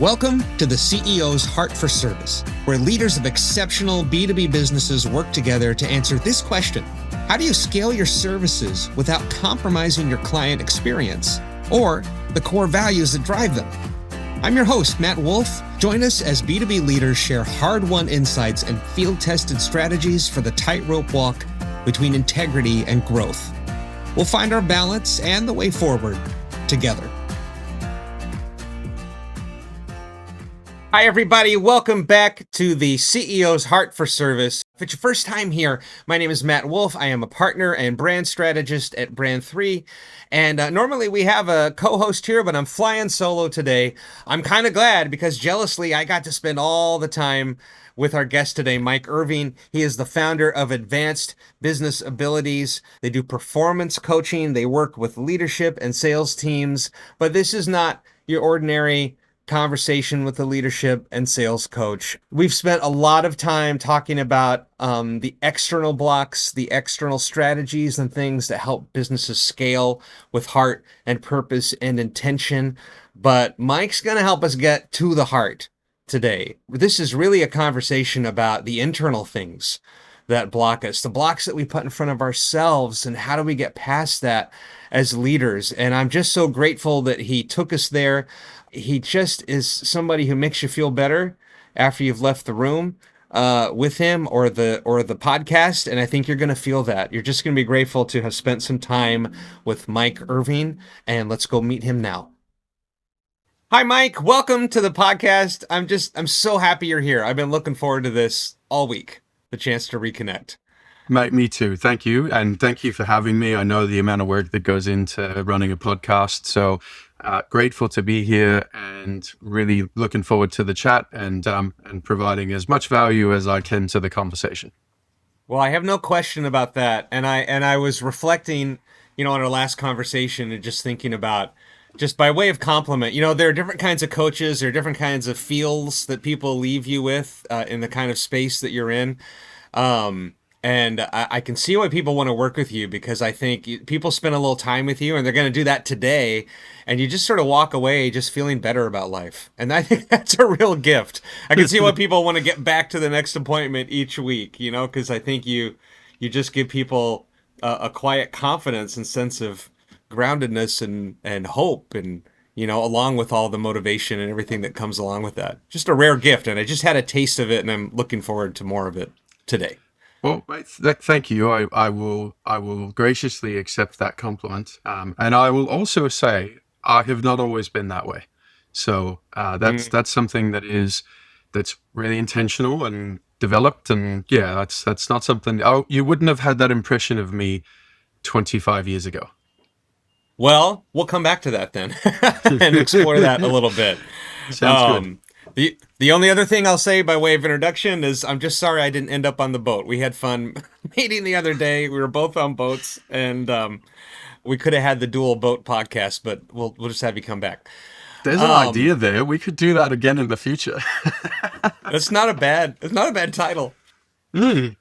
Welcome to the CEO's Heart for Service, where leaders of exceptional B2B businesses work together to answer this question: how do you scale your services without compromising your client experience or the core values that drive them? I'm your host, Matt Wolf. Join us as B2B leaders share hard-won insights and field-tested strategies for the tightrope walk between integrity and growth. We'll find our balance and the way forward together. Hi, everybody. Welcome back to the CEO's Heart for Service. If it's your first time here, my name is Matt Wolf. I am a partner and brand strategist at Brand 3. And normally we have a co-host here, but I'm flying solo today. I'm kind of glad because jealously, I got to spend all the time with our guest today, Mike Irving. He is the founder of Advanced Business Abilities. They do performance coaching. They work with leadership and sales teams. But this is not your ordinary conversation with a leadership and sales coach. We've spent a lot of time talking about the external blocks, the external strategies and things that help businesses scale with heart and purpose and intention. But Mike's going to help us get to the heart today. This is really a conversation about the internal things that block us, the blocks that we put in front of ourselves, and how do we get past that as leaders. And I'm just so grateful that he took us there. He just is somebody who makes you feel better after you've left the room with him or the podcast. And I think you're going to feel that. You're just going to be grateful to have spent some time with Mike Irving. And let's go meet him now. Hi, Mike. Welcome to the podcast. I'm so happy you're here. I've been looking forward to this all week, the chance to reconnect. Mate, me too. Thank you. And thank you for having me. I know the amount of work that goes into running a podcast. So grateful to be here and really looking forward to the chat and providing as much value as I can to the conversation. Well, I have no question about that. And I was reflecting, on our last conversation and just thinking about, just by way of compliment, there are different kinds of coaches, there are different kinds of feels that people leave you with in the kind of space that you're in. And I can see why people want to work with you, because I think people spend a little time with you and they're going to do that today. And you just sort of walk away just feeling better about life. And I think that's a real gift. I can see why people want to get back to the next appointment each week, because I think you just give people a quiet confidence and sense of groundedness and hope and, along with all the motivation and everything that comes along with that. Just a rare gift. And I just had a taste of it and I'm looking forward to more of it today. Well, thank you. I will graciously accept that compliment. And I will also say I have not always been that way. So that's something that's really intentional and developed. And yeah, that's not something. Oh, you wouldn't have had that impression of me 25 years ago. Well, we'll come back to that then and explore that a little bit. Sounds good. The only other thing I'll say by way of introduction is I'm just sorry I didn't end up on the boat. We had fun meeting the other day. We were both on boats, and we could have had the dual boat podcast, but we'll just have you come back. There's an idea there. We could do that again in the future. It's not a bad title. Mm.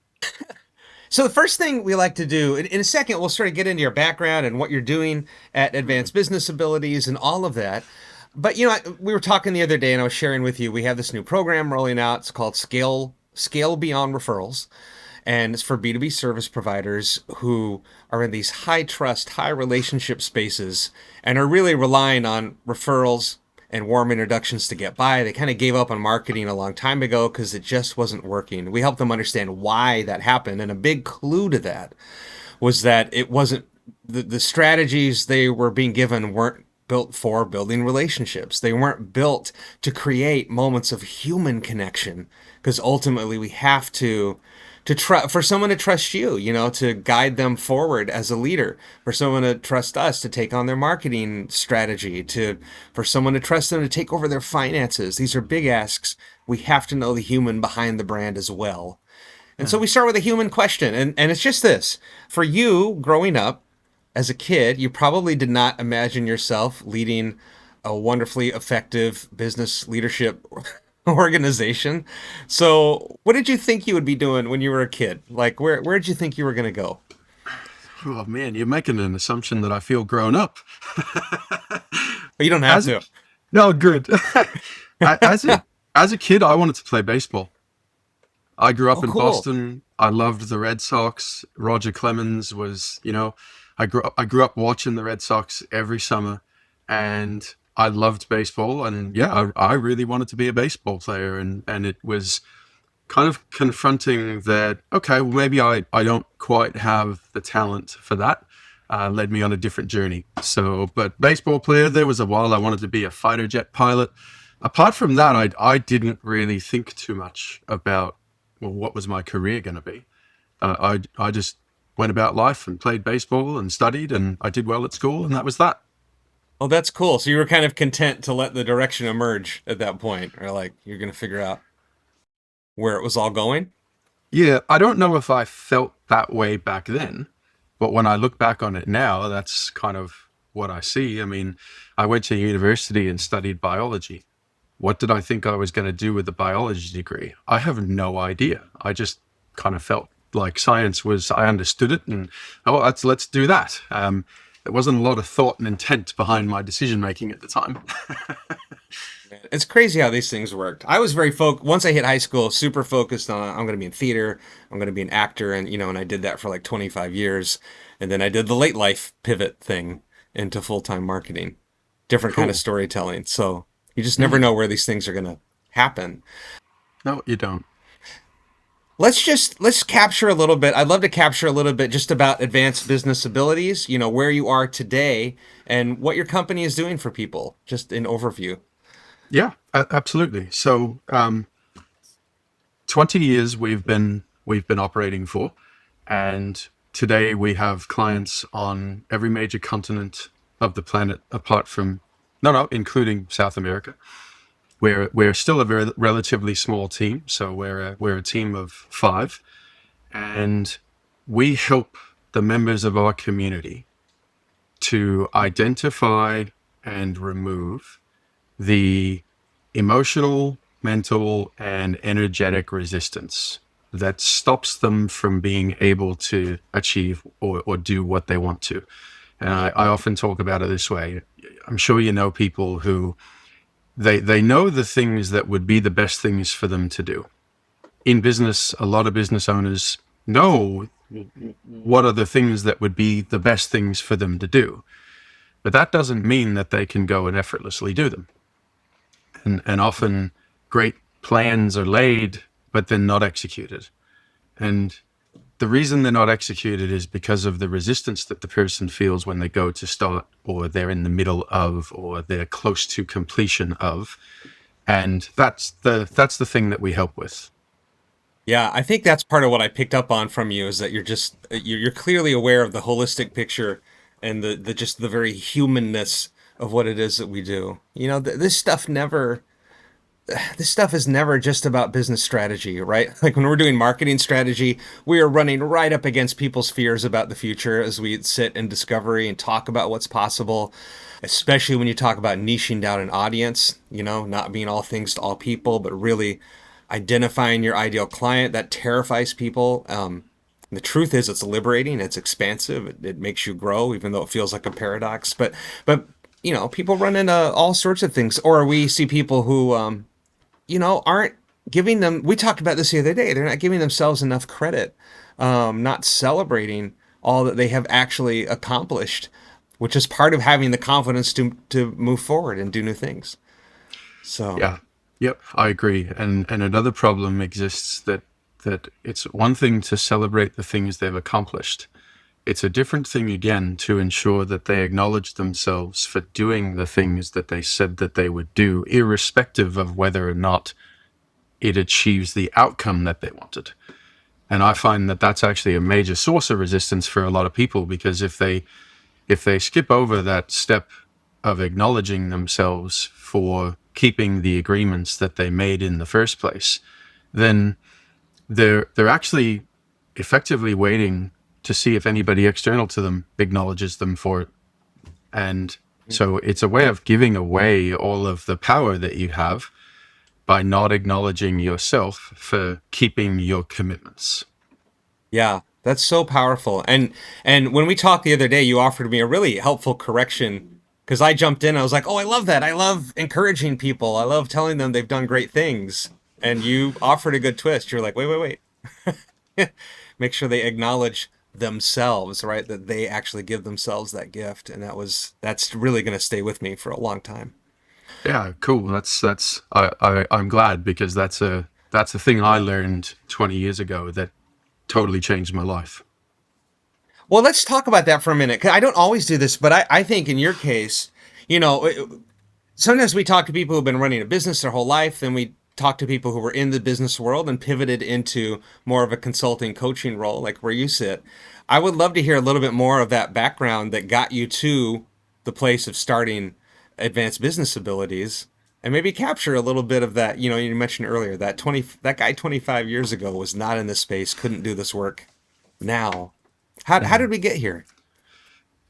So the first thing we like to do, in a second, we'll sort of get into your background and what you're doing at Advanced Business Abilities and all of that. But, we were talking the other day and I was sharing with you, we have this new program rolling out. It's called Scale Beyond Referrals. And it's for B2B service providers who are in these high trust, high relationship spaces and are really relying on referrals and warm introductions to get by. They kind of gave up on marketing a long time ago because it just wasn't working. We helped them understand why that happened. And a big clue to that was that it wasn't, the strategies they were being given weren't built for building relationships. They weren't built to create moments of human connection, because ultimately we have to for someone to trust you, to guide them forward as a leader, for someone to trust us to take on their marketing strategy, for someone to trust them to take over their finances. These are big asks. We have to know the human behind the brand as well. And so we start with a human question. And it's just this: for you growing up, as a kid, you probably did not imagine yourself leading a wonderfully effective business leadership organization. So what did you think you would be doing when you were a kid? Like, where did you think you were going to go? Oh, man, you're making an assumption that I feel grown up. You don't have to. No, good. I, as a kid, I wanted to play baseball. I grew up Oh, in cool. Boston. I loved the Red Sox. Roger Clemens was, I grew up watching the Red Sox every summer, and I loved baseball. And yeah, I really wanted to be a baseball player, and it was kind of confronting that, okay, well, maybe I don't quite have the talent for that. Led me on a different journey. So, but baseball player, there was a while I wanted to be a fighter jet pilot. Apart from that, I didn't really think too much about, well, what was my career going to be. I just went about life and played baseball and studied, and I did well at school, and that was that. Oh, that's cool. So you were kind of content to let the direction emerge at that point, or like you're going to figure out where it was all going? Yeah, I don't know if I felt that way back then, but when I look back on it now, that's kind of what I see. I mean, I went to university and studied biology. What did I think I was going to do with the biology degree? I have no idea. I just kind of felt like science was, I understood it, and oh, let's do that. There wasn't a lot of thought and intent behind my decision making at the time. It's crazy how these things worked. I was very once I hit high school, super focused on I'm going to be in theater, I'm going to be an actor, and and I did that for like 25 years, and then I did the late life pivot thing into full-time marketing, different kind of Cool. storytelling. So you just never Mm. know where these things are going to happen. No, you don't. Let's capture a little bit. I'd love to capture a little bit just about advanced business abilities, where you are today and what your company is doing for people, just in overview. Yeah, absolutely. So, 20 years we've been operating for, and today we have clients on every major continent of the planet, apart from no, including South America. We're still a very relatively small team, so we're a team of five, and we help the members of our community to identify and remove the emotional, mental, and energetic resistance that stops them from being able to achieve or do what they want to. And I often talk about it this way. I'm sure you know people who they know the things that would be the best things for them to do. In business, a lot of business owners know what are the things that would be the best things for them to do. But that doesn't mean that they can go and effortlessly do them. And often great plans are laid, but then not executed. And the reason they're not executed is because of the resistance that the person feels when they go to start, or they're in the middle of, or they're close to completion of. And that's the thing that we help with. Yeah, I think that's part of what I picked up on from you is that you're clearly aware of the holistic picture and the just the very humanness of what it is that we do. This stuff is never just about business strategy, right? Like when we're doing marketing strategy, we are running right up against people's fears about the future as we sit in discovery and talk about what's possible, especially when you talk about niching down an audience, not being all things to all people, but really identifying your ideal client. That terrifies people. The truth is, it's liberating, it's expansive, it makes you grow, even though it feels like a paradox. But people run into all sorts of things, or we see people who aren't giving them, we talked about this the other day, they're not giving themselves enough credit, not celebrating all that they have actually accomplished, which is part of having the confidence to move forward and do new things. So, Yeah. Yep, I agree. And another problem exists that it's one thing to celebrate the things they've accomplished. It's a different thing again to ensure that they acknowledge themselves for doing the things that they said that they would do, irrespective of whether or not it achieves the outcome that they wanted. And I find that that's actually a major source of resistance for a lot of people, because if they skip over that step of acknowledging themselves for keeping the agreements that they made in the first place, then they're actually effectively waiting to see if anybody external to them acknowledges them for it. And so it's a way of giving away all of the power that you have by not acknowledging yourself for keeping your commitments. yeah, that's so powerful. And when we talked the other day, you offered me a really helpful correction Because I jumped in, I was like, oh, I love that. I love encouraging people. I love telling them they've done great things. And you offered a good twist. You're like, wait. Make sure they acknowledge themselves, right? That they actually give themselves that gift. And that's really going to stay with me for a long time. Yeah, cool. I'm glad because that's a thing I learned 20 years ago that totally changed my life. Well, let's talk about that for a minute. 'Cause I don't always do this, but I think in your case, you know, sometimes we talk to people who've been running a business their whole life, then we talk to people who were in the business world and pivoted into more of a consulting coaching role, like where you sit. I would love to hear a little bit more of that background that got you to the place of starting advanced business abilities and maybe capture a little bit of that. You know, you mentioned earlier that 20 that guy 25 years ago was not in this space, couldn't do this work. Now, how Mm. did we get here?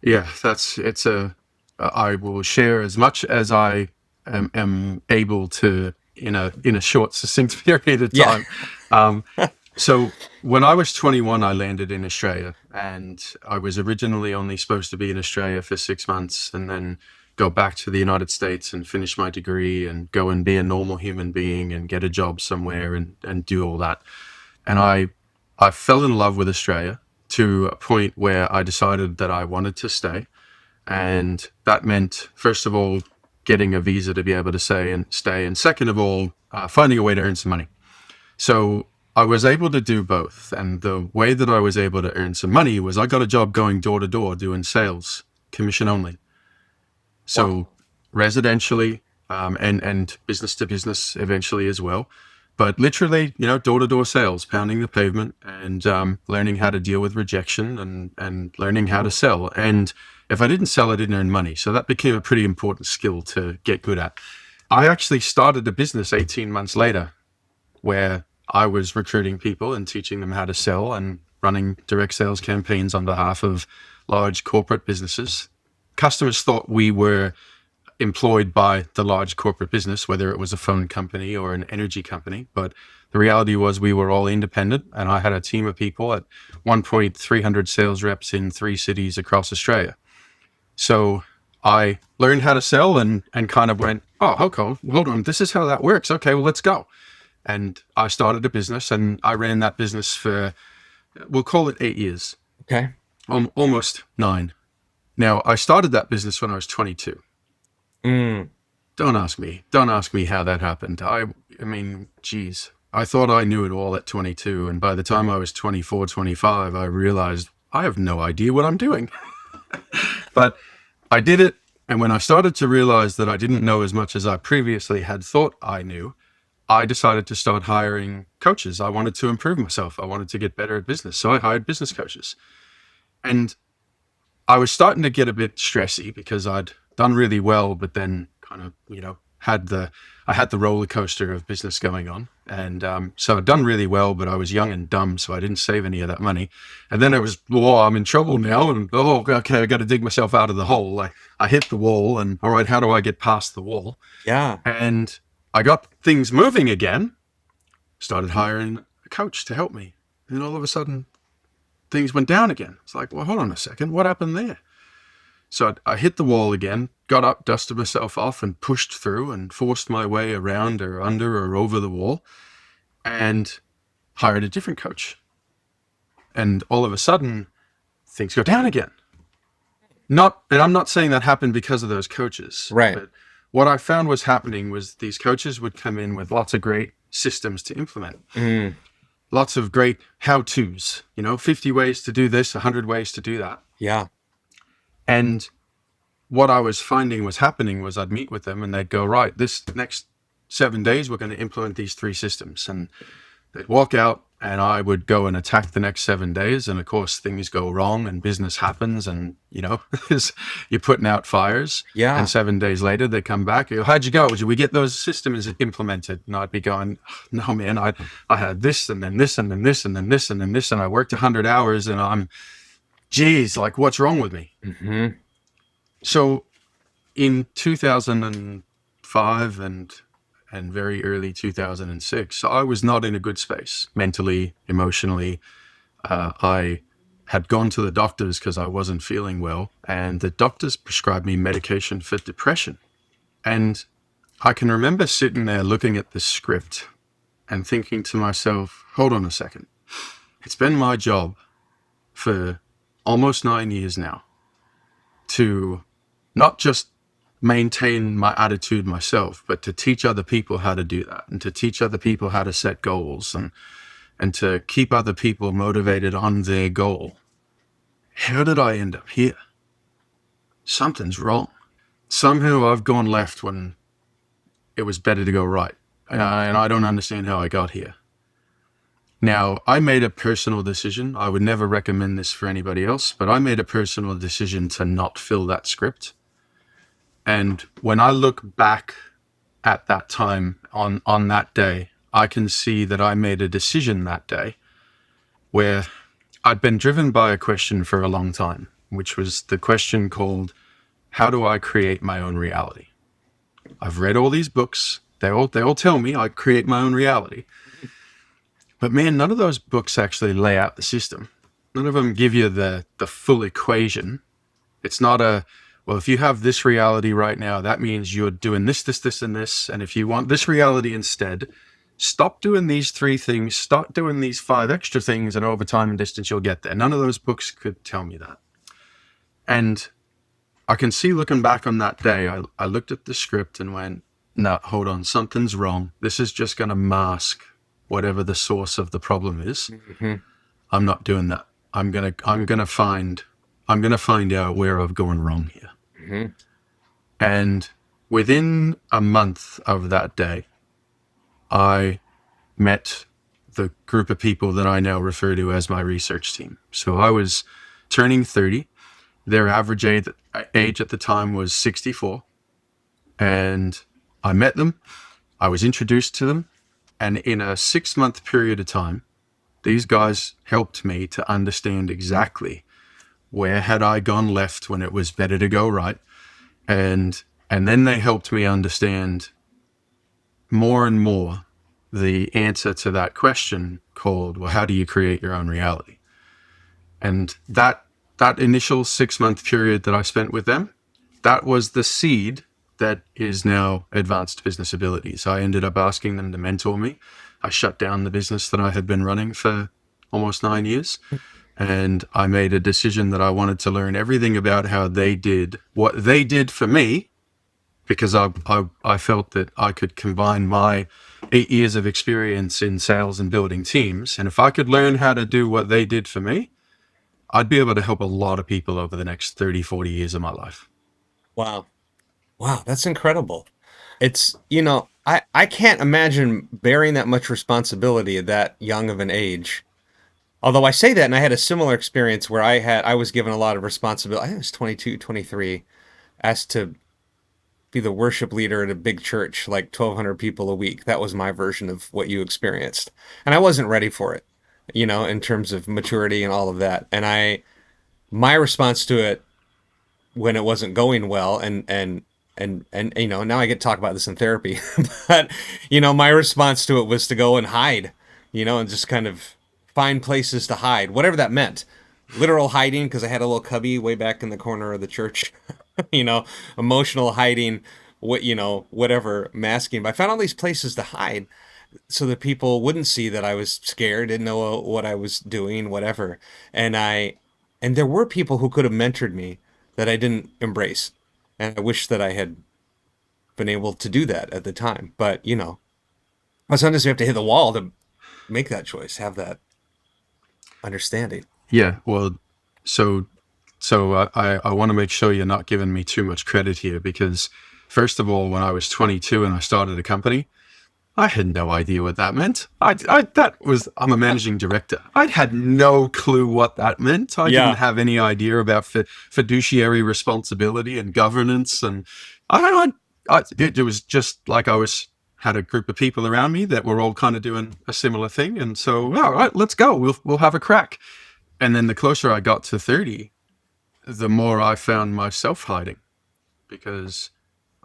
Yeah, that's it's a. I will share as much as I am able to in a short, succinct period of Yeah. time. Um, so when I was 21, I landed in Australia, and I was originally only supposed to be in Australia for 6 months, and then go back to the United States and finish my degree and go and be a normal human being and get a job somewhere and do all that. And I fell in love with Australia to a point where I decided that I wanted to stay. And that meant, first of all, getting a visa to be able to stay. And second of all, finding a way to earn some money. So I was able to do both. And the way that I was able to earn some money was I got a job going door to door doing sales, commission only. So Wow. residentially, and business to business eventually as well. But literally, door to door sales, pounding the pavement and learning how to deal with rejection and learning how to sell. And if I didn't sell, I didn't earn money. So that became a pretty important skill to get good at. I actually started a business 18 months later where I was recruiting people and teaching them how to sell and running direct sales campaigns on behalf of large corporate businesses. Customers thought we were employed by the large corporate business, whether it was a phone company or an energy company. But the reality was we were all independent, and I had a team of people at one point, 300 sales reps in 3 cities across Australia. So I learned how to sell and kind of went, oh, okay, hold on, this is how that works. Okay, well, let's go. And I started a business and I ran that business for, we'll call it 8 years, Okay. almost 9. Now, I started that business when I was 22. Mm. Don't ask me. Don't ask me how that happened. I mean, geez. I thought I knew it all at 22. And by the time I was 24, 25, I realized I have no idea what I'm doing. But I did it. And when I started to realize that I didn't know as much as I previously had thought I knew, I decided to start hiring coaches. I wanted to improve myself. I wanted to get better at business. So I hired business coaches. And I was starting to get a bit stressy because I'd done really well, but then kind of, I had the roller coaster of business going on. And so I'd done really well, but I was young and dumb, so I didn't save any of that money. And then it was, oh, I'm in trouble now. And oh, okay, I got to dig myself out of the hole. I hit the wall, and all right, how do I get past the wall? Yeah. And I got things moving again, started hiring a coach to help me. And all of a sudden, things went down again. It's like, well, hold on a second, what happened there? So I hit the wall again, got up, dusted myself off, and pushed through and forced my way around or under or over the wall and hired a different coach. And all of a sudden, things go down again. And I'm not saying that happened because of those coaches, Right. but what I found was happening was these coaches would come in with lots of great systems to implement, Mm. lots of great how-tos, 50 ways to do this, 100 ways to do that. Yeah. And what I was finding was happening was I'd meet with them and they'd go, right, this next 7 days, we're going to implement these 3 systems. And they'd walk out and I would go and attack the next 7 days. And of course, things go wrong and business happens and, you're putting out fires. Yeah. And 7 days later, they come back. How'd you go? Did we get those systems implemented? And I'd be going, no, man, I had this and then this and then this and then this and then this. And I worked 100 hours and geez, like what's wrong with me? Hmm. So in 2005 and very early 2006, I was not in a good space mentally, emotionally. I had gone to the doctors because I wasn't feeling well, and the doctors prescribed me medication for depression. And I can remember sitting there looking at the script and thinking to myself, hold on a second. It's been my job for almost 9 years now to not just maintain my attitude myself, but to teach other people how to do that, and to teach other people how to set goals, and to keep other people motivated on their goal. How did I end up here? Something's wrong. Somehow I've gone left when it was better to go right. And I don't understand how I got here. Now, I made a personal decision. I would never recommend this for anybody else, but I made a personal decision to not fill that script. And when I look back at that time on that day, I can see that I made a decision that day where I'd been driven by a question for a long time, which was the question called, how do I create my own reality? I've read all these books. They all tell me I create my own reality. But man, none of those books actually lay out the system. None of them give you the full equation. It's not well, if you have this reality right now, that means you're doing this, this, this, and this. And if you want this reality instead, stop doing these 3 things, start doing these 5 extra things, and over time and distance, you'll get there. None of those books could tell me that. And I can see, looking back on that day, I looked at the script and went, no, hold on, something's wrong. This is just going to mask whatever the source of the problem is. Mm-hmm. I'm not doing that. I'm gonna find out where I've gone wrong here. Mm-hmm. And within a month of that day, I met the group of people that I now refer to as my research team. So I was turning 30. Their average age at the time was 64. And I met them. I was introduced to them. And in a 6-month period of time, these guys helped me to understand exactly where had I gone left when it was better to go right. And then they helped me understand more and more the answer to that question called, well, how do you create your own reality? And that initial 6-month period that I spent with them, that was the seed that is now Advanced Business Abilities. I ended up asking them to mentor me. I shut down the business that I had been running for almost 9 years. And I made a decision that I wanted to learn everything about how they did what they did for me, because I felt that I could combine my 8 years of experience in sales and building teams. And if I could learn how to do what they did for me, I'd be able to help a lot of people over the next 30, 40 years of my life. Wow. Wow, that's incredible. It's, I can't imagine bearing that much responsibility at that young of an age. Although I say that, and I had a similar experience where I was given a lot of responsibility. I think I was 22, 23, asked to be the worship leader at a big church, like 1,200 people a week. That was my version of what you experienced. And I wasn't ready for it, in terms of maturity and all of that. And my response to it when it wasn't going well, and now I get to talk about this in therapy, but my response to it was to go and hide, and just kind of find places to hide, whatever that meant. Literal hiding, because I had a little cubby way back in the corner of the church, emotional hiding, whatever, masking. But I found all these places to hide so that people wouldn't see that I was scared, didn't know what I was doing, whatever. And there were people who could have mentored me that I didn't embrace. And I wish that I had been able to do that at the time. But, sometimes you have to hit the wall to make that choice, have that understanding. Yeah, well, so I want to make sure you're not giving me too much credit here, because first of all, when I was 22 and I started a company, I had no idea what that meant. I'm a managing director. I had no clue what that meant. I didn't have any idea about fiduciary responsibility and governance. And it was just like I had a group of people around me that were all kind of doing a similar thing. And so, all right, let's go. We'll have a crack. And then the closer I got to 30, the more I found myself hiding, because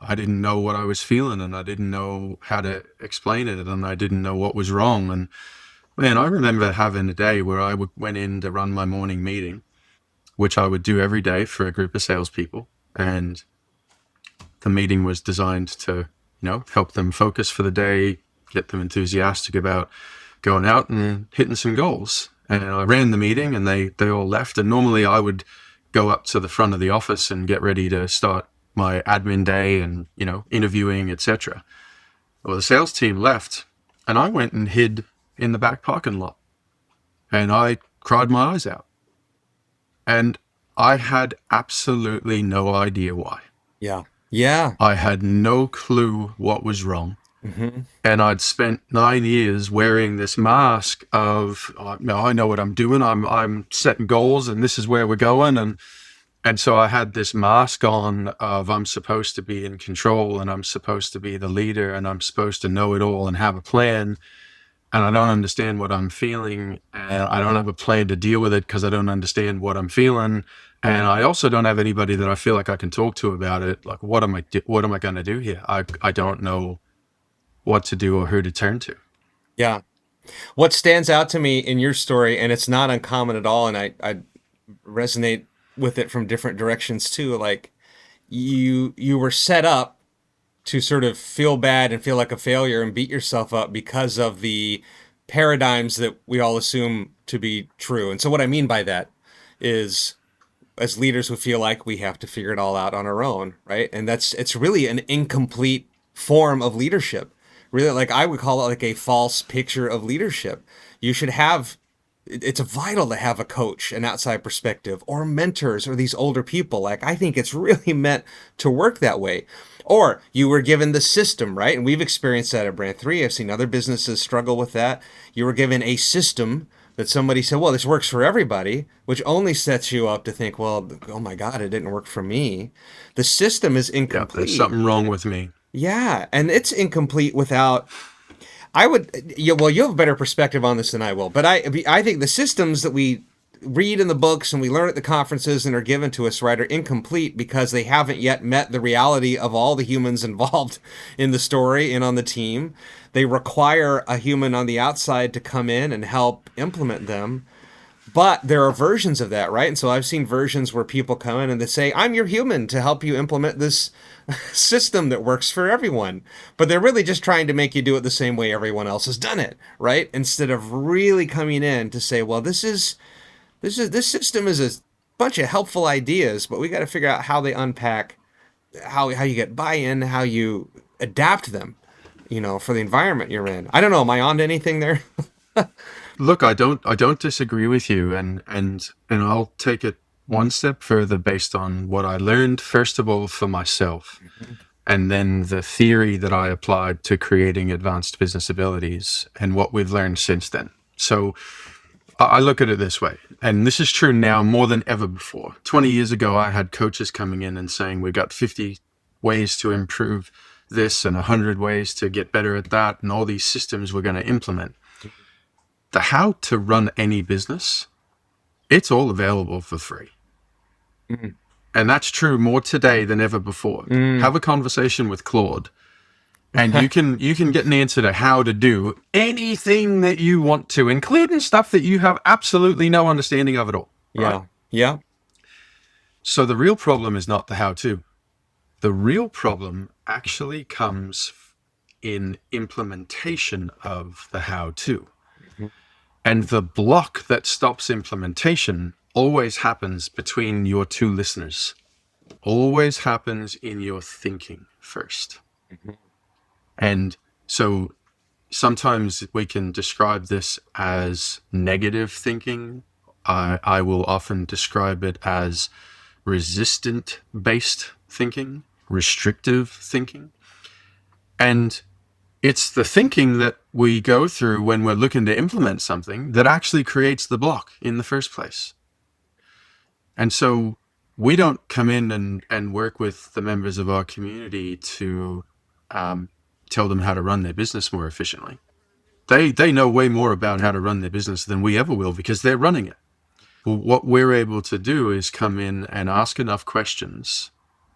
I didn't know what I was feeling, and I didn't know how to explain it, and I didn't know what was wrong. And Man, I remember having a day where went in to run my morning meeting, which I would do every day for a group of salespeople. And the meeting was designed to, help them focus for the day, get them enthusiastic about going out and hitting some goals. And I ran the meeting and they all left. And normally I would go up to the front of the office and get ready to start my admin day and, interviewing, etc. Well, the sales team left and I went and hid in the back parking lot and I cried my eyes out. And I had absolutely no idea why. Yeah. Yeah. I had no clue what was wrong. Mm-hmm. And I'd spent 9 years wearing this mask of, I know what I'm doing. I'm setting goals and this is where we're going. And so I had this mask on of I'm supposed to be in control and I'm supposed to be the leader and I'm supposed to know it all and have a plan. And I don't understand what I'm feeling. And I don't have a plan to deal with it because I don't understand what I'm feeling. And I also don't have anybody that I feel like I can talk to about it. Like, what am I going to do here? I don't know what to do or who to turn to. Yeah. What stands out to me in your story, and it's not uncommon at all, and I resonate with it from different directions too. Like you were set up to sort of feel bad and feel like a failure and beat yourself up because of the paradigms that we all assume to be true. And so what I mean by that is, as leaders, we feel like we have to figure it all out on our own, right? And it's really an incomplete form of leadership. Really, like I would call it like a false picture of leadership. You should have, it's vital to have a coach, an outside perspective, or mentors, or these older people. Like I think it's really meant to work that way. Or you were given the system, right? And we've experienced that at Brand 3. I've seen other businesses struggle with that. You were given a system that somebody said, well, this works for everybody, which only sets you up to think, well, oh my God, it didn't work for me. The system is incomplete. Yeah, there's something wrong with me. Yeah, and it's incomplete without. Well, you have a better perspective on this than I will, but I think the systems that we read in the books and we learn at the conferences and are given to us, right, are incomplete because they haven't yet met the reality of all the humans involved in the story and on the team. They require a human on the outside to come in and help implement them. But there are versions of that, right? And so I've seen versions where people come in and they say, I'm your human to help you implement this system that works for everyone. But they're really just trying to make you do it the same way everyone else has done it, right? Instead of really coming in to say, well, this system is a bunch of helpful ideas, but we got to figure out how they unpack, how you get buy-in, how you adapt them, for the environment you're in. I don't know. Am I on to anything there? Look, I don't disagree with you, and I'll take it one step further based on what I learned first of all for myself, and then the theory that I applied to creating advanced business abilities and what we've learned since then. So I look at it this way, and this is true now more than ever before. 20 years ago, I had coaches coming in and saying, we've got 50 ways to improve this and 100 ways to get better at that, and all these systems we're going to implement. The how to run any business, it's all available for free. Mm. And that's true more today than ever before. Have a conversation with Claude and you can get an answer to how to do anything that you want to, including stuff that you have absolutely no understanding of at all. Right? Yeah. Yeah. So the real problem is not the how to. The real problem actually comes in implementation of the how to. And the block that stops implementation always happens between your two listeners, always happens in your thinking first. Mm-hmm. And so sometimes we can describe this as negative thinking. I will often describe it as resistant-based thinking, restrictive thinking. And it's the thinking that we go through when we're looking to implement something that actually creates the block in the first place. And so we don't come in and work with the members of our community to tell them how to run their business more efficiently. They know way more about how to run their business than we ever will because they're running it. Well, what we're able to do is come in and ask enough questions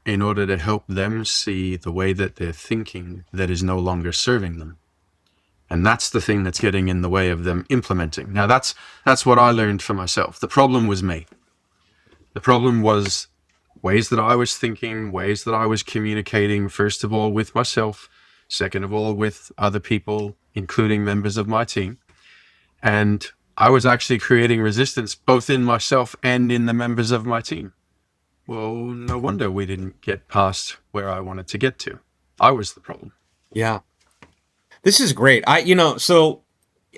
in order to help them see the way that they're thinking that is no longer serving them. And that's the thing that's getting in the way of them implementing. Now, that's what I learned for myself. The problem was me. The problem was ways that I was thinking, ways that I was communicating, first of all, with myself, second of all, with other people, including members of my team. And I was actually creating resistance both in myself and in the members of my team. Well, no wonder we didn't get past where I wanted to get to. I was the problem. Yeah. This is great. So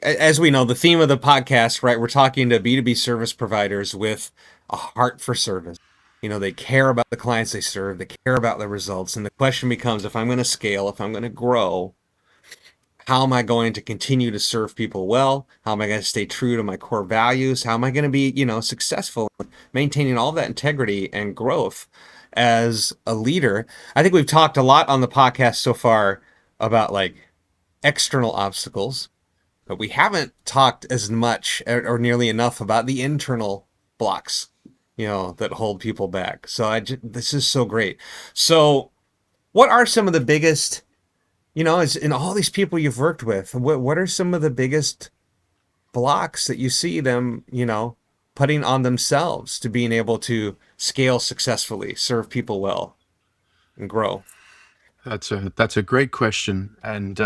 as we know, the theme of the podcast, right? We're talking to B2B service providers with a heart for service. They care about the clients they serve, they care about the results. And the question becomes, if I'm going to scale, if I'm going to grow, how am I going to continue to serve people well? How am I going to stay true to my core values? How am I going to be, successful, maintaining all that integrity and growth as a leader? I think we've talked a lot on the podcast so far about like external obstacles, but we haven't talked as much or nearly enough about the internal blocks, that hold people back. So this is so great. So what are some of the biggest, as in all these people you've worked with, what are some of the biggest blocks that you see them, putting on themselves to being able to scale successfully, serve people well, and grow? That's a great question, and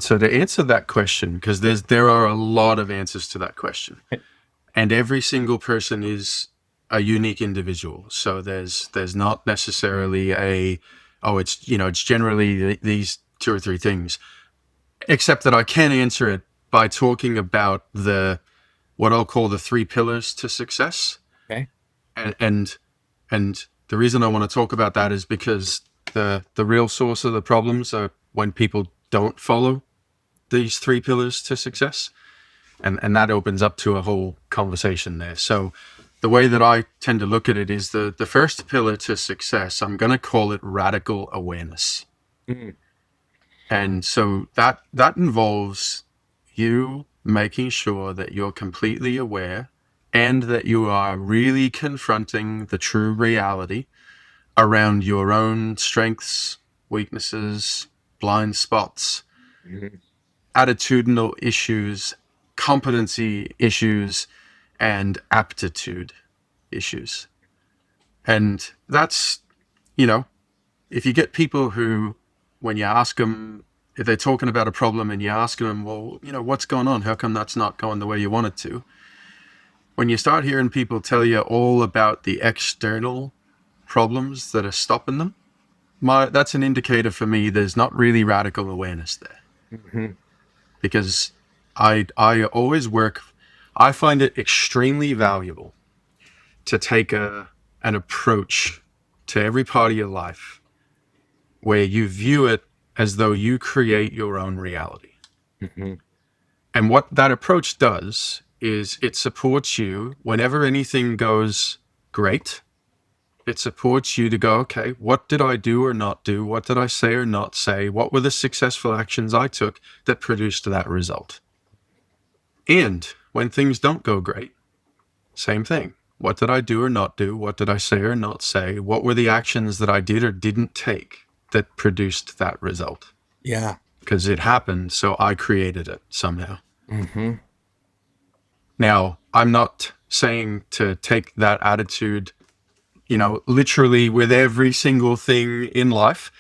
so to answer that question, because there are a lot of answers to that question, and every single person is a unique individual. So there's not necessarily it's generally these two or three things, except that I can answer it by talking about what I'll call the 3 pillars to success. Okay. And the reason I want to talk about that is because the real source of the problems are when people don't follow these 3 pillars to success. And that opens up to a whole conversation there. So the way that I tend to look at it is the first pillar to success, I'm going to call it radical awareness. Mm-hmm. And so that involves you making sure that you're completely aware and that you are really confronting the true reality around your own strengths, weaknesses, blind spots, mm-hmm. attitudinal issues, competency issues, and aptitude issues. And that's, if you get people who, when you ask them, if they're talking about a problem and you ask them, well, what's going on? How come that's not going the way you want it to? When you start hearing people tell you all about the external problems that are stopping them, that's an indicator for me there's not really radical awareness there. Mm-hmm. Because I find it extremely valuable to take an approach to every part of your life where you view it as though you create your own reality. Mm-hmm. And what that approach does is it supports you whenever anything goes great. It supports you to go, okay, what did I do or not do? What did I say or not say? What were the successful actions I took that produced that result? And when things don't go great, same thing. What did I do or not do? What did I say or not say? What were the actions that I did or didn't take that produced that result? Yeah. Because it happened, so I created it somehow. Mm-hmm. Now, I'm not saying to take that attitude, literally with every single thing in life,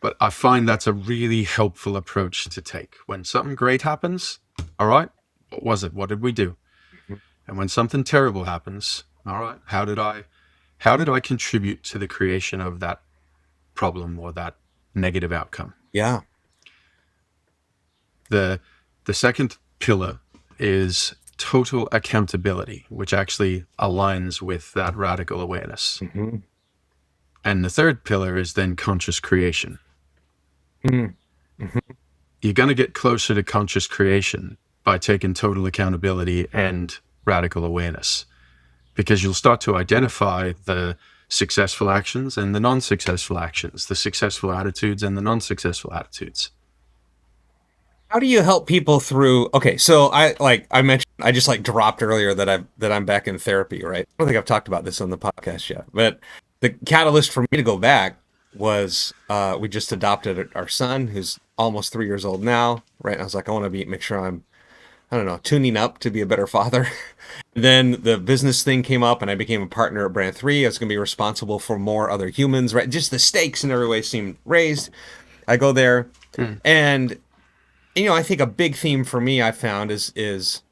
but I find that's a really helpful approach to take. When something great happens, all right, what was it? What did we do? Mm-hmm. And when something terrible happens, all right, how did I contribute to the creation of that problem or that negative outcome? Yeah. The second pillar is total accountability, which actually aligns with that radical awareness. Mm-hmm. And the third pillar is then conscious creation. Mm-hmm. You're going to get closer to conscious creation by taking total accountability and radical awareness, because you'll start to identify the successful actions and the non-successful actions, the successful attitudes and the non-successful attitudes. How do you help people through? Okay, so I mentioned, I just dropped earlier that I'm back in therapy, right? I don't think I've talked about this on the podcast yet, but the catalyst for me to go back was we just adopted our son, who's almost 3 years old now, right? And I was like, I want to make sure I'm, I don't know, tuning up to be a better father. Then the business thing came up, and I became a partner at Brand 3. I was going to be responsible for more other humans, right? Just the stakes in every way seemed raised. I go there, Mm. and I think a big theme for me I found is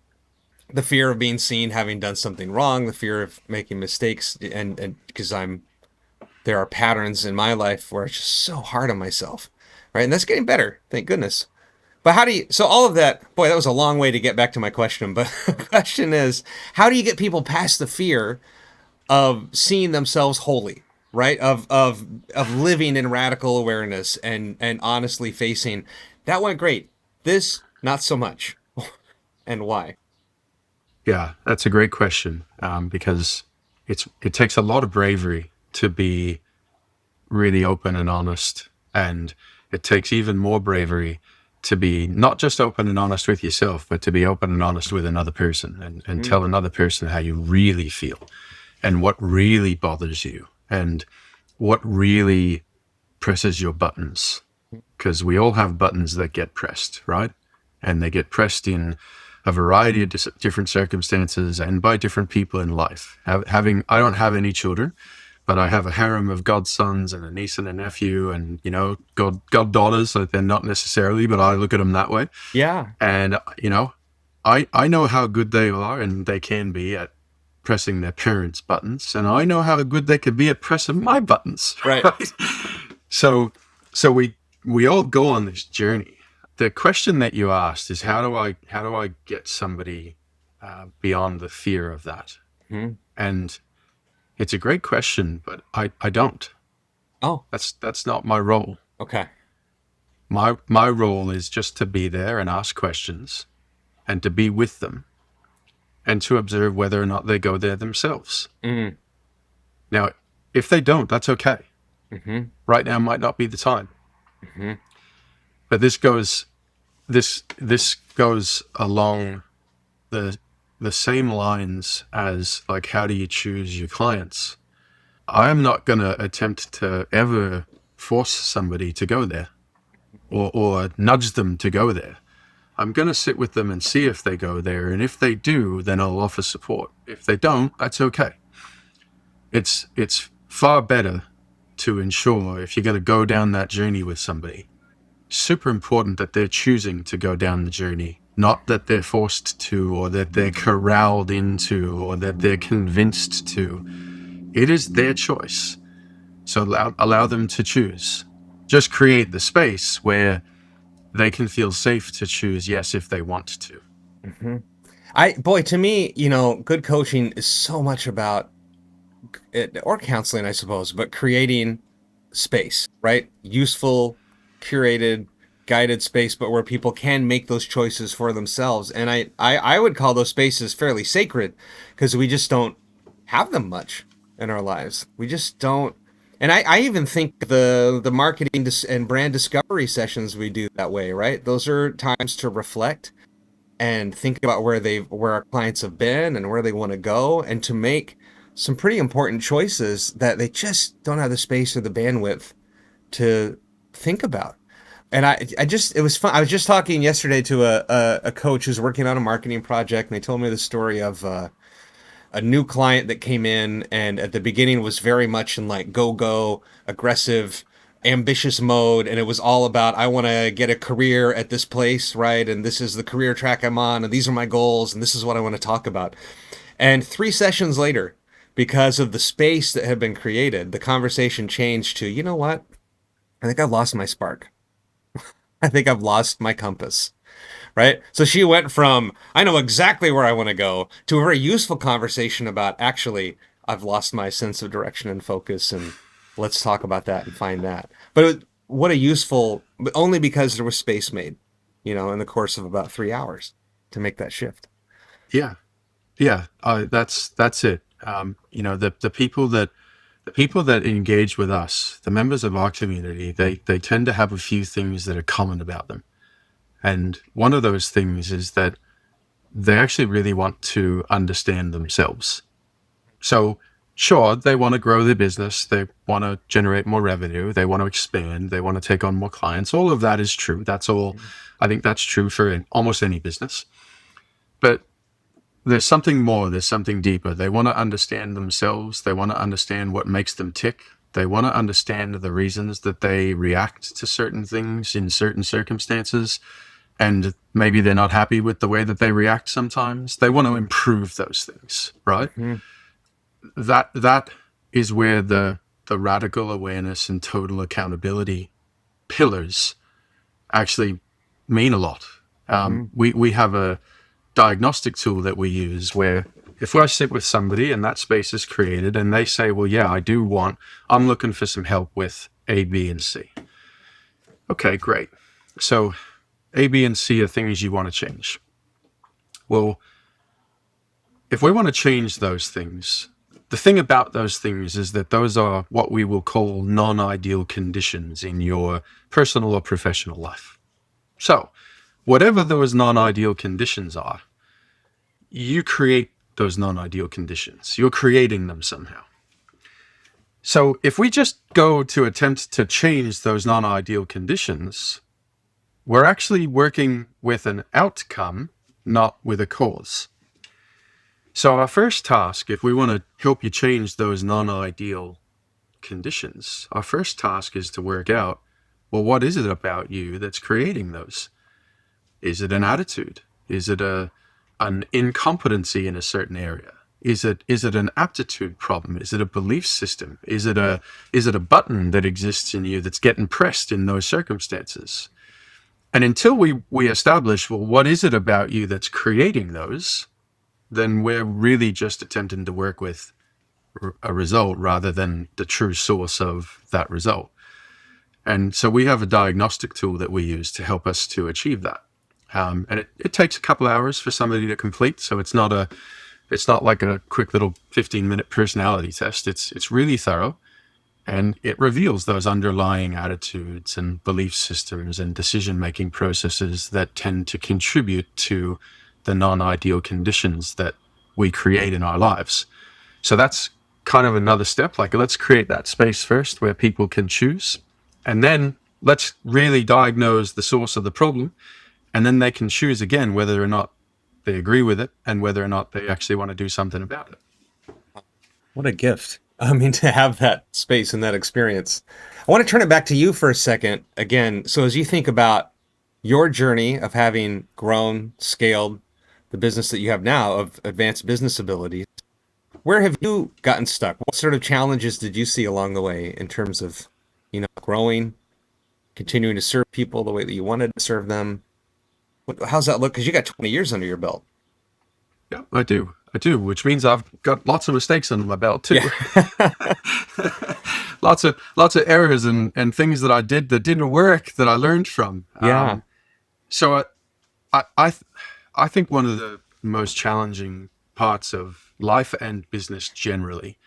the fear of being seen having done something wrong, the fear of making mistakes, and because there are patterns in my life where it's just so hard on myself, right? And that's getting better, thank goodness. But how do you, so all of that, boy, that was a long way to get back to my question. But the question is, how do you get people past the fear of seeing themselves holy, right? Of living in radical awareness and honestly facing that went great. This, not so much. And why? Yeah, that's a great question, because it takes a lot of bravery to be really open and honest, and it takes even more bravery to be not just open and honest with yourself, but to be open and honest with another person, and Mm, tell another person how you really feel and what really bothers you and what really presses your buttons, because we all have buttons that get pressed, right? And they get pressed in a variety of different circumstances and by different people in life. I don't have any children, but I have a harem of godsons and a niece and a nephew, and goddaughters. So they're not necessarily, but I look at them that way. yeah, And I know how good they are, and they can be at pressing their parents' buttons, and I know how good they could be at pressing my buttons. right. Right? So so we all go on this journey. The question that you asked is how do I get somebody beyond the fear of that? Mm. And it's a great question, but I don't. Oh, That's not my role. okay. My role is just to be there and ask questions and to be with them and to observe whether or not they go there themselves. Mm, Now, if they don't, that's okay. mm-hmm, Right now might not be the time. mm-hmm, But this goes along the the same lines as, like, how do you choose your clients? I am not going to attempt to ever force somebody to go there, or nudge them to go there. I'm going to sit with them and see if they go there, and if they do, then I'll offer support. If they don't, that's okay. It's far better to ensure, if you're going to go down that journey with somebody, super important that they're choosing to go down the journey, not that they're forced to, or that they're corralled into, or that they're convinced to. It is their choice. So allow them to choose. Just create the space where they can feel safe to choose yes if they want to. mm-hmm. Boy, to me, good coaching is so much about it, or counseling, I suppose, but creating space, right? Useful, curated, guided space, but where people can make those choices for themselves. And I would call those spaces fairly sacred because we just don't have them much in our lives. We just don't. And I even think the marketing and brand discovery sessions we do that way, right? Those are times to reflect and think about where our clients have been and where they want to go, and to make some pretty important choices that they just don't have the space or the bandwidth to think about. And it was fun. I was just talking yesterday to a coach who's working on a marketing project, and they told me the story of a new client that came in, and at the beginning was very much in like go aggressive, ambitious mode, and it was all about, I want to get a career at this place, right? And this is the career track I'm on, and these are my goals, and this is what I want to talk about. And 3 sessions later, because of the space that had been created, the conversation changed to, you know what? I think I've lost my spark. I think I've lost my compass, right? So she went from, I know exactly where I want to go, to a very useful conversation about, actually, I've lost my sense of direction and focus, and let's talk about that and find that. But what a useful, but only because there was space made, in the course of about 3 hours to make that shift. Yeah, yeah, that's it. The people that engage with us, the members of our community, they tend to have a few things that are common about them. And one of those things is that they actually really want to understand themselves. So sure, they want to grow their business, they want to generate more revenue, they want to expand, they want to take on more clients. All of that is true. That's all. I think that's true for almost any business. But there's something more, there's something deeper. They want to understand themselves, they want to understand what makes them tick. They want to understand the reasons that they react to certain things in certain circumstances. And maybe they're not happy with the way that they react sometimes. They want to improve those things, right? Mm-hmm. That is where the radical awareness and total accountability pillars actually mean a lot. We have a diagnostic tool that we use where if I sit with somebody and that space is created and they say, well, yeah, I'm looking for some help with A, B, and C. Okay, great. So A, B, and C are things you want to change. Well, if we want to change those things, the thing about those things is that those are what we will call non-ideal conditions in your personal or professional life. So whatever those non-ideal conditions are, you create those non-ideal conditions. You're creating them somehow. So if we just go to attempt to change those non-ideal conditions, we're actually working with an outcome, not with a cause. So our first task, if we want to help you change those non-ideal conditions, our first task is to work out, well, what is it about you that's creating those? Is it an attitude? Is it an incompetency in a certain area? Is it an aptitude problem? Is it a belief system? Is it a button that exists in you that's getting pressed in those circumstances? And until we establish, well, what is it about you that's creating those, then we're really just attempting to work with a result rather than the true source of that result. And so we have a diagnostic tool that we use to help us to achieve that. And it takes a couple hours for somebody to complete. So it's not like a quick little 15-minute personality test. It's really thorough, and it reveals those underlying attitudes and belief systems and decision-making processes that tend to contribute to the non-ideal conditions that we create in our lives. So that's kind of another step. Like, let's create that space first where people can choose, and then let's really diagnose the source of the problem. And then they can choose again whether or not they agree with it and whether or not they actually want to do something about it. What a gift. I mean, to have that space and that experience. I want to turn it back to you for a second again. So as you think about your journey of having grown, scaled the business that you have now of advanced business abilities, where have you gotten stuck? What sort of challenges did you see along the way in terms of, growing, continuing to serve people the way that you wanted to serve them? How's that look? Because you got 20 years under your belt. Yeah, I do, which means I've got lots of mistakes under my belt too. Yeah. lots of errors and things that I did that didn't work that I learned from. Yeah. So I think one of the most challenging parts of life and business generally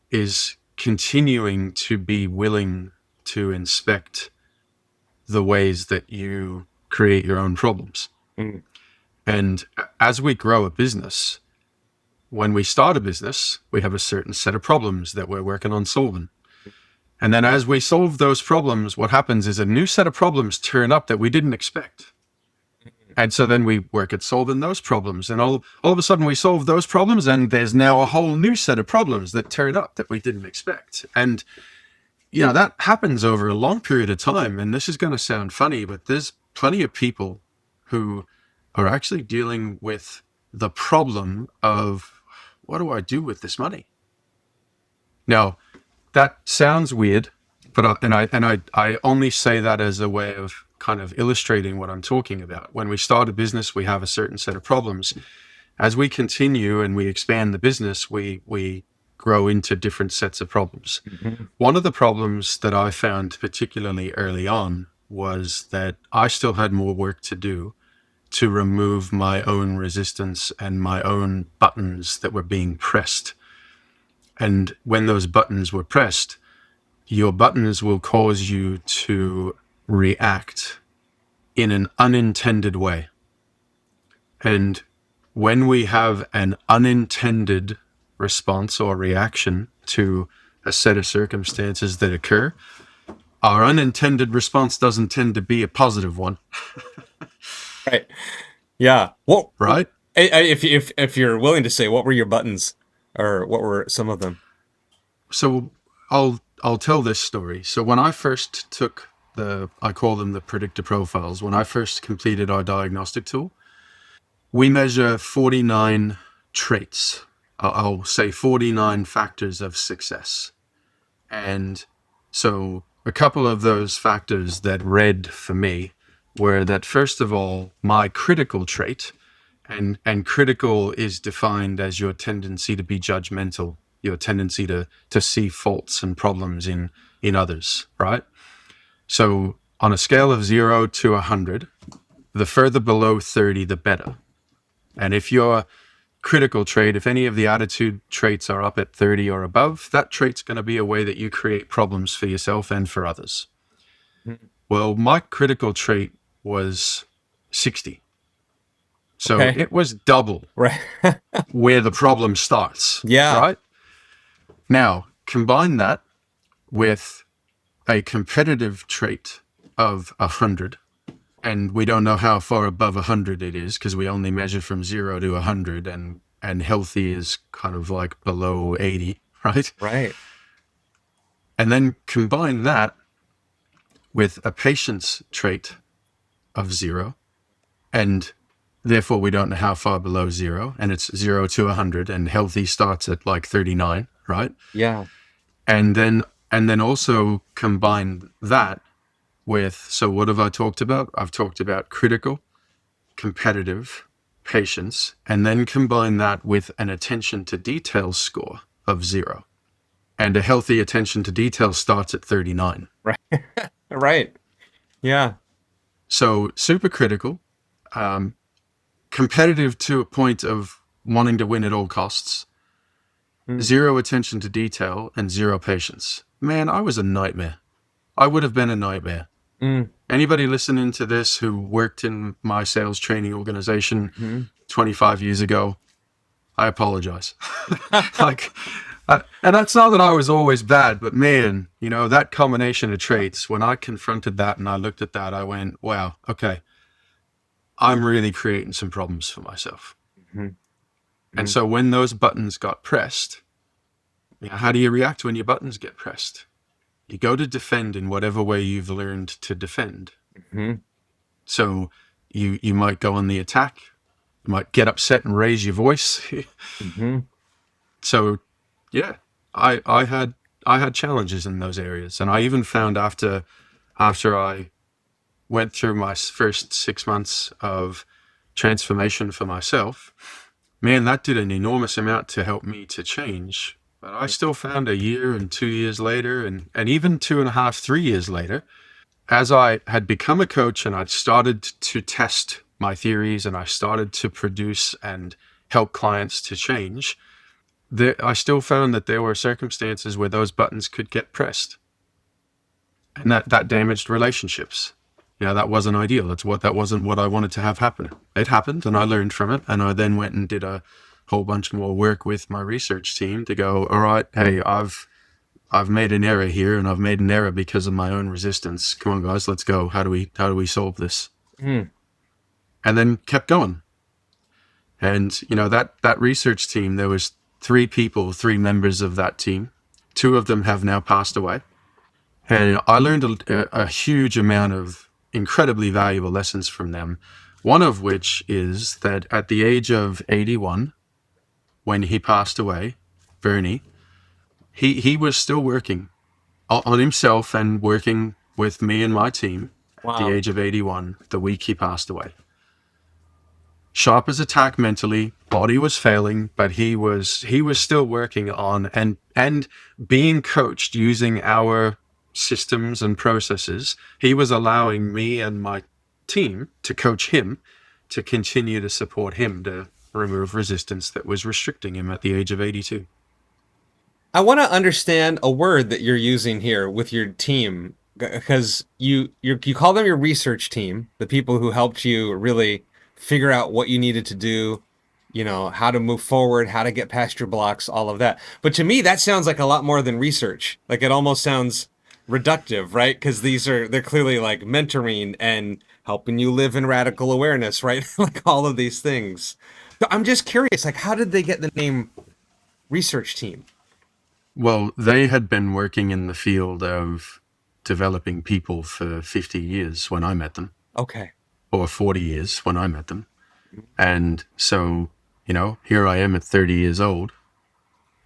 is continuing to be willing to inspect the ways that you create your own problems. Mm. And as we grow a business, when we start a business, we have a certain set of problems that we're working on solving. And then as we solve those problems, what happens is a new set of problems turn up that we didn't expect. And so then we work at solving those problems. And all of a sudden we solve those problems, and there's now a whole new set of problems that turn up that we didn't expect. And that happens over a long period of time. And this is going to sound funny, but there's plenty of people who are actually dealing with the problem of, what do I do with this money? Now, that sounds weird, but I only say that as a way of kind of illustrating what I'm talking about. When we start a business, we have a certain set of problems. As we continue and we expand the business, we grow into different sets of problems. Mm-hmm. One of the problems that I found particularly early on was that I still had more work to do to remove my own resistance and my own buttons that were being pressed. And when those buttons were pressed, your buttons will cause you to react in an unintended way. And when we have an unintended response or reaction to a set of circumstances that occur, our unintended response doesn't tend to be a positive one, Right. Yeah. Well, right? if you're willing to say, what were your buttons, or what were some of them? So I'll tell this story. So when I first took I call them the predictor profiles. When I first completed our diagnostic tool, we measure 49 traits. I'll say 49 factors of success. And so a couple of those factors that read for me were that, first of all, my critical trait, and critical is defined as your tendency to be judgmental, your tendency to see faults and problems in others, right? So on a scale of 0 to 100, the further below 30, the better. And if your critical trait, if any of the attitude traits are up at 30 or above, that trait's going to be a way that you create problems for yourself and for others. Mhm. Well, my critical trait was 60. So Okay. it was double Right. where the problem starts, Yeah. right? Now, combine that with a competitive trait of 100, and we don't know how far above 100 it is because we only measure from 0 to 100, and healthy is kind of like below 80, right? Right. And then combine that with a patience trait of 0, and therefore we don't know how far below 0, and it's 0 to 100, and healthy starts at like 39, right? Yeah. And then also combine that with, so what have I talked about? I've talked about critical, competitive, patience, and then combine that with an attention to detail score of 0. And a healthy attention to detail starts at 39. Right. Right. Yeah. So super critical, um, competitive to a point of wanting to win at all costs, Mm. 0 attention to detail, and 0 patience. Man, I was a nightmare. I would have been a nightmare. Mm. Anybody listening to this who worked in my sales training organization Mhm. 25 years ago, I apologize. like, and that's not that I was always bad, but man, that combination of traits, when I confronted that and I looked at that, I went, wow, okay, I'm really creating some problems for myself. Mhm. And Mhm. so when those buttons got pressed, how do you react when your buttons get pressed? You go to defend in whatever way you've learned to defend. Mhm. So you might go on the attack, you might get upset and raise your voice. Mhm. So yeah, I had challenges in those areas, and I even found after I went through my first 6 months of transformation for myself, man, that did an enormous amount to help me to change. But I still found a year and 2 years later, and even 2.5, 3 years later, as I had become a coach and I'd started to test my theories and I started to produce and help clients to change, I still found that there were circumstances where those buttons could get pressed, and that damaged relationships. That wasn't ideal. That wasn't what I wanted to have happen. It happened, and I learned from it, and I then went and did a whole bunch more work with my research team to go, all right, hey, I've made an error here, and I've made an error because of my own resistance. Come on, guys, let's go. How do we solve this? Mm. And then kept going. And that research team, there was 3 members of that team. 2 of them have now passed away. And I learned a huge amount of incredibly valuable lessons from them. One of which is that at the age of 81, when he passed away, Bernie, he was still working on himself and working with me and my team at the Wow. age of 81, the week he passed away. Sharp as a tack mentally, body was failing, but he was still working on and being coached using our systems and processes. He was allowing me and my team to coach him to continue to support him to remove resistance that was restricting him at the age of 82. I want to understand a word that you're using here with your team, because you call them your research team, the people who helped you really figure out what you needed to do how to move forward, how to get past your blocks, all of that. But to me, that sounds like a lot more than research. Like it almost sounds reductive, right? Because they're clearly like mentoring and helping you live in radical awareness, right? Like all of these things. So I'm just curious, like how did they get the name research team? Well, they had been working in the field of developing people for 50 years when I met them, Okay. or 40 years when I met them. And so, here I am at 30 years old.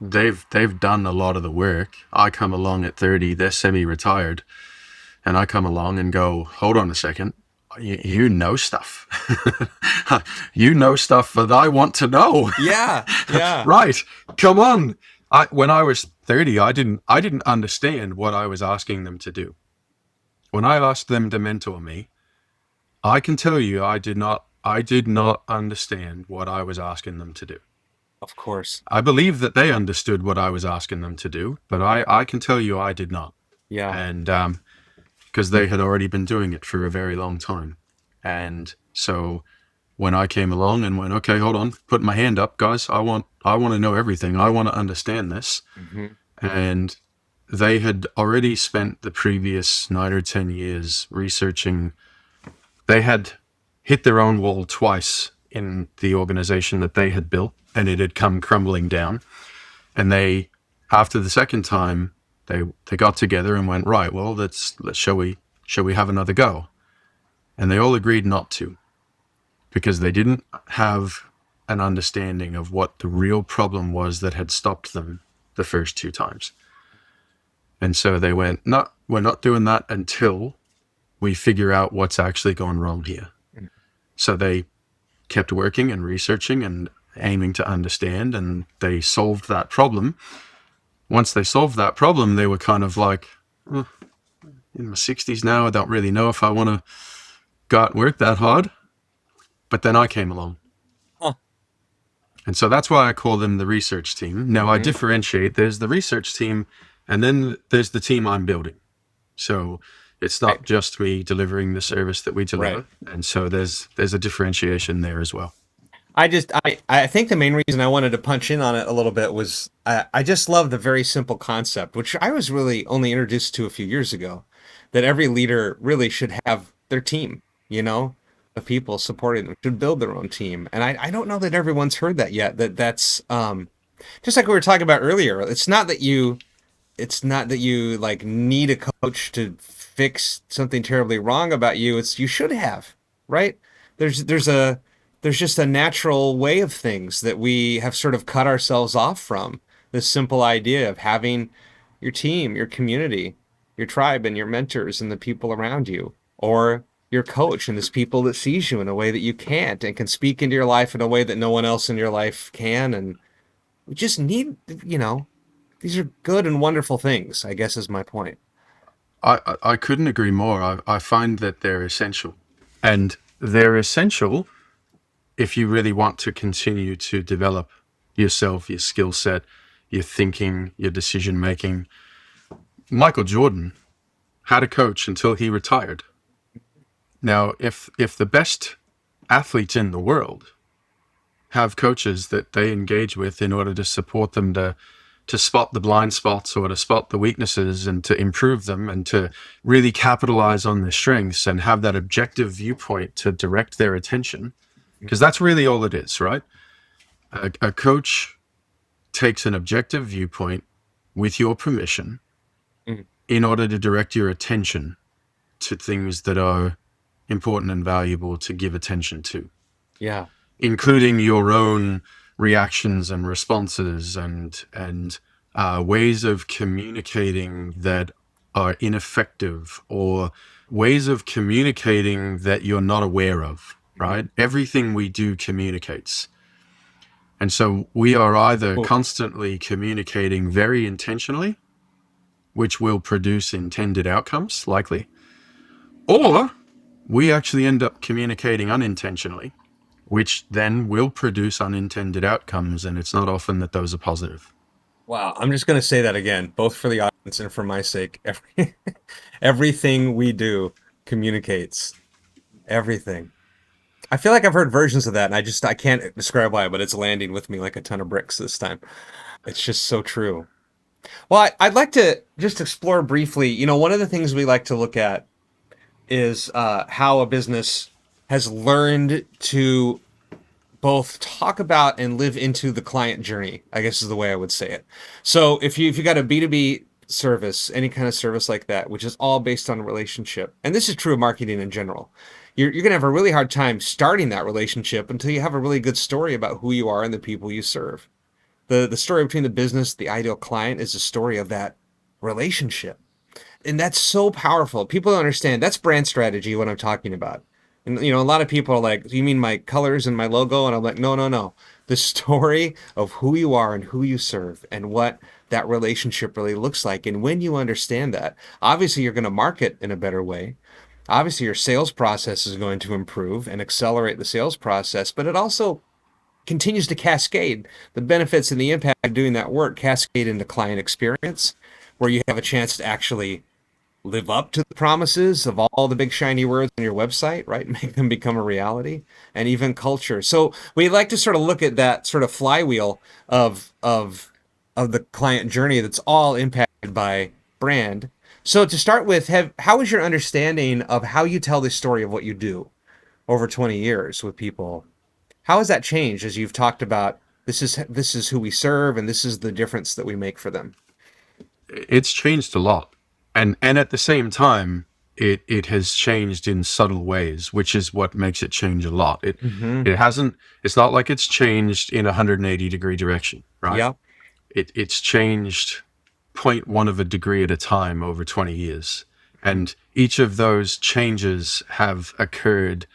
They've done a lot of the work. I come along at 30, they're semi-retired, and I come along and go, hold on a second. You know stuff. You know stuff that I want to know. Yeah, yeah. Right. Come on. When I was 30, I didn't understand what I was asking them to do. When I asked them to mentor me, I can tell you I did not understand what I was asking them to do. Of course. I believe that they understood what I was asking them to do, but I can tell you I did not. Yeah. And because they had already been doing it for a very long time. And so when I came along and went, okay, hold on, put my hand up, guys, I want to know everything. I want to understand this. Hmm. And they had already spent the previous 9 or 10 years researching. They had hit their own wall twice in the organization that they had built, and it had come crumbling down. And after the second time, they got together and went, right, well, let's shall we have another go? And they all agreed not to, because they didn't have an understanding of what the real problem was that had stopped them the first two times. And so they went, no, we're not doing that until we figure out what's actually gone wrong here. So they kept working and researching and aiming to understand, and they solved that problem. Once they solved that problem, they were kind of like, "Oh, in my 60s now, I don't really know if I want to go out and work that hard." But then I came along. Huh. And so that's why I call them the research team. Now I Hmm. differentiate. There's the research team, and then there's the team I'm building. So it's Right. not just me delivering the service that we Right. deliver. And so there's a differentiation there as well. I think the main reason I wanted to punch in on it a little bit was I just love the very simple concept, which I was really only introduced to a few years ago, that every leader really should have their team, you know, of people supporting them, should build their own team. And I don't know that everyone's heard that yet, that's just like we were talking about earlier. It's not that you like need a coach to fix something terribly wrong about you. It's you should have, right? There's just a natural way of things that we have sort of cut ourselves off from. This simple idea of having your team, your community, your tribe, and your mentors and the people around you, or your coach and this people that sees you in a way that you can't and can speak into your life in a way that no one else in your life can. And we just need, these are good and wonderful things, I guess is my point. I couldn't agree more. I find that they're essential. And they're essential if you really want to continue to develop yourself, your skill set, your thinking, your decision making. Michael Jordan had a coach until he retired. Now, if the best athletes in the world have coaches that they engage with in order to support them to spot the blind spots or to spot the weaknesses and to improve them and to really capitalize on their strengths and have that objective viewpoint to direct their attention, because that's really all it is, right? A coach takes an objective viewpoint with your permission Mm. in order to direct your attention to things that are important and valuable to give attention to, Yeah. including your own reactions and responses and ways of communicating that are ineffective, or ways of communicating that you're not aware of, Mhm. right? Everything we do communicates. And so we are either Cool. constantly communicating very intentionally, which will produce intended outcomes, likely, or we actually end up communicating unintentionally, which then will produce unintended outcomes. And it's not often that those are positive. Wow. I'm just going to say that again, both for the audience and for my sake. Everything we do communicates everything. I feel like I've heard versions of that, and I can't describe why, but it's landing with me like a ton of bricks this time. It's just so true. Well, I'd like to just explore briefly. One of the things we like to look at is how a business has learned to both talk about and live into the client journey, I guess is the way I would say it. So if you got a B2B service, any kind of service like that, which is all based on a relationship, and this is true of marketing in general, you're going to have a really hard time starting that relationship until you have a really good story about who you are and the people you serve. The story between the business, the ideal client, is the story of that relationship. And that's so powerful. People don't understand. That's brand strategy, what I'm talking about. And a lot of people are like, "You mean my colors and my logo?" And I'm like, "No, no, no. The story of who you are and who you serve and what that relationship really looks like." And when you understand that, obviously you're going to market in a better way. Obviously your sales process is going to improve and accelerate the sales process, but it also continues to cascade. The benefits and the impact of doing that work cascade into client experience, where you have a chance to actually live up to the promises of all the big shiny words on your website, right? Make them become a reality, and even culture. So we like to sort of look at that sort of flywheel of the client journey that's all impacted by brand. So to start with, how is your understanding of how you tell the story of what you do over 20 years with people? How has that changed as you've talked about this is who we serve and this is the difference that we make for them? It's changed a lot, and at the same time, it has changed in subtle ways, which is what makes it change a lot. It Mm-hmm. it hasn't. It's not like it's changed in a 180-degree direction, right? Yep. It's changed zero point 0.1 of a degree at a time over 20 years. And each of those changes have occurred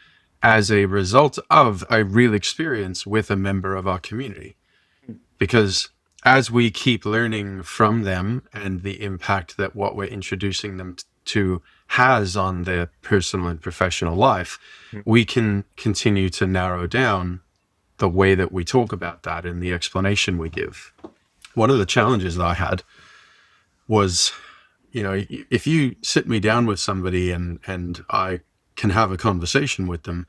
as a result of a real experience with a member of our community. Because as we keep learning from them and the impact that what we're introducing them to has on their personal and professional life, we can continue to narrow down the way that we talk about that and the explanation we give. One of the challenges that I had was, if you sit me down with somebody and I can have a conversation with them,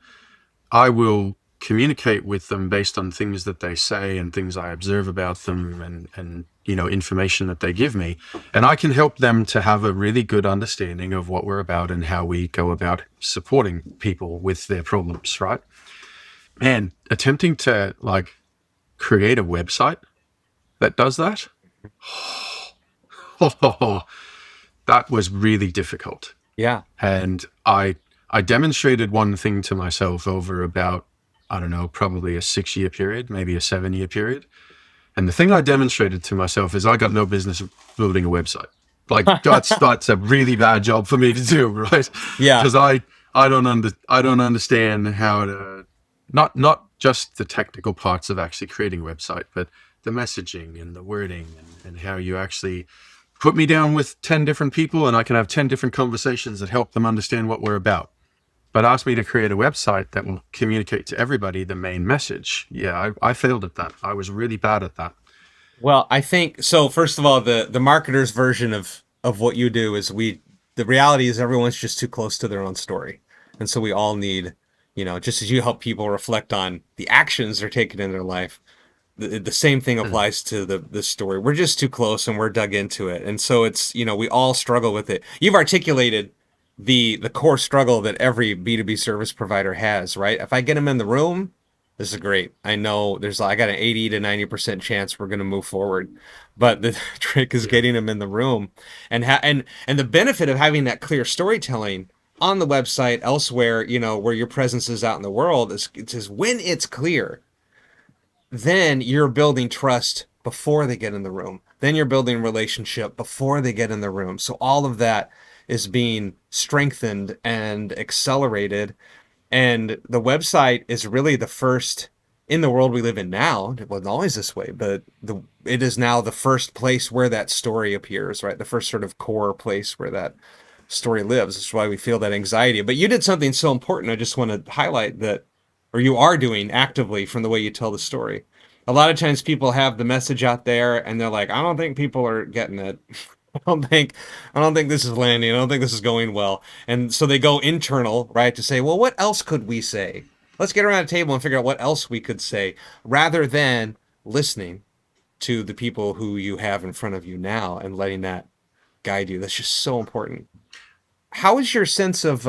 I will communicate with them based on things that they say and things I observe about them and information that they give me. And I can help them to have a really good understanding of what we're about and how we go about supporting people with their problems, right? And attempting to create a website that does that, that was really difficult. Yeah. And I demonstrated one thing to myself over about, I don't know, probably a 6-year period, maybe a 7-year period. And the thing I demonstrated to myself is I got no business building a website. Like that's a really bad job for me to do, right? Yeah. Because I don't understand how to not just the technical parts of actually creating a website, but the messaging and the wording and how you actually put me down with 10 different people and I can have 10 different conversations that help them understand what we're about. But ask me to create a website that will communicate to everybody the main message. Yeah, I failed at that. I was really bad at that. Well, I think so. First of all, the marketer's version of what you do is the reality is everyone's just too close to their own story. And so we all need, just as you help people reflect on the actions they're taking in their life, the same thing Mm. applies to the story. We're just too close and we're dug into it. And so it's, we all struggle with it. You've articulated the core struggle that every B2B service provider has, right? If I get them in the room, this is great. I know I got an 80 to 90% chance we're going to move forward. But the trick is Yeah. getting them in the room and the benefit of having that clear storytelling on the website elsewhere, where your presence is out in the world is when it's clear, then you're building trust before they get in the room. Then you're building relationship before they get in the room. So all of that is being strengthened and accelerated. And the website is really the first in the world we live in now. It wasn't always this way, but it is now the first place where that story appears, right? The first sort of core place where that story lives. That's why we feel that anxiety. But you did something so important. I just want to highlight that, or you are doing actively from the way you tell the story. A lot of times people have the message out there and they're like, I don't think people are getting it. I don't think I don't think this is landing. I don't think this is going well. And so they go internal, right, to say, well, what else could we say? let's get around a table and figure out what else we could say rather than listening to the people who you have in front of you now and letting that guide you. That's just so important. How is your sense of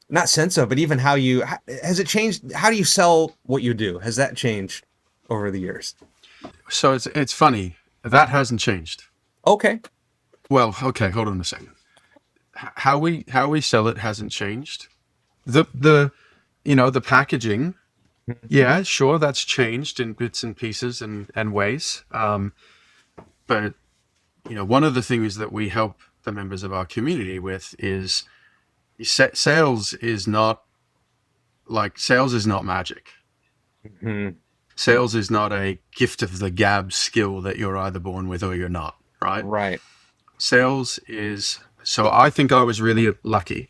not sense of, but even how you has it changed? How do you sell what you do? Has that changed over the years? So it's funny that hasn't changed. Okay. Well, okay, hold on a second. How we sell it hasn't changed. The the packaging, Mhm. yeah, sure, that's changed in bits and pieces and ways. But one of the things that we help the members of our community with is sales is not sales is not magic. Mhm. Sales is not a gift of the gab skill that you're either born with or you're not, right? Right. Sales is so I think I was really lucky.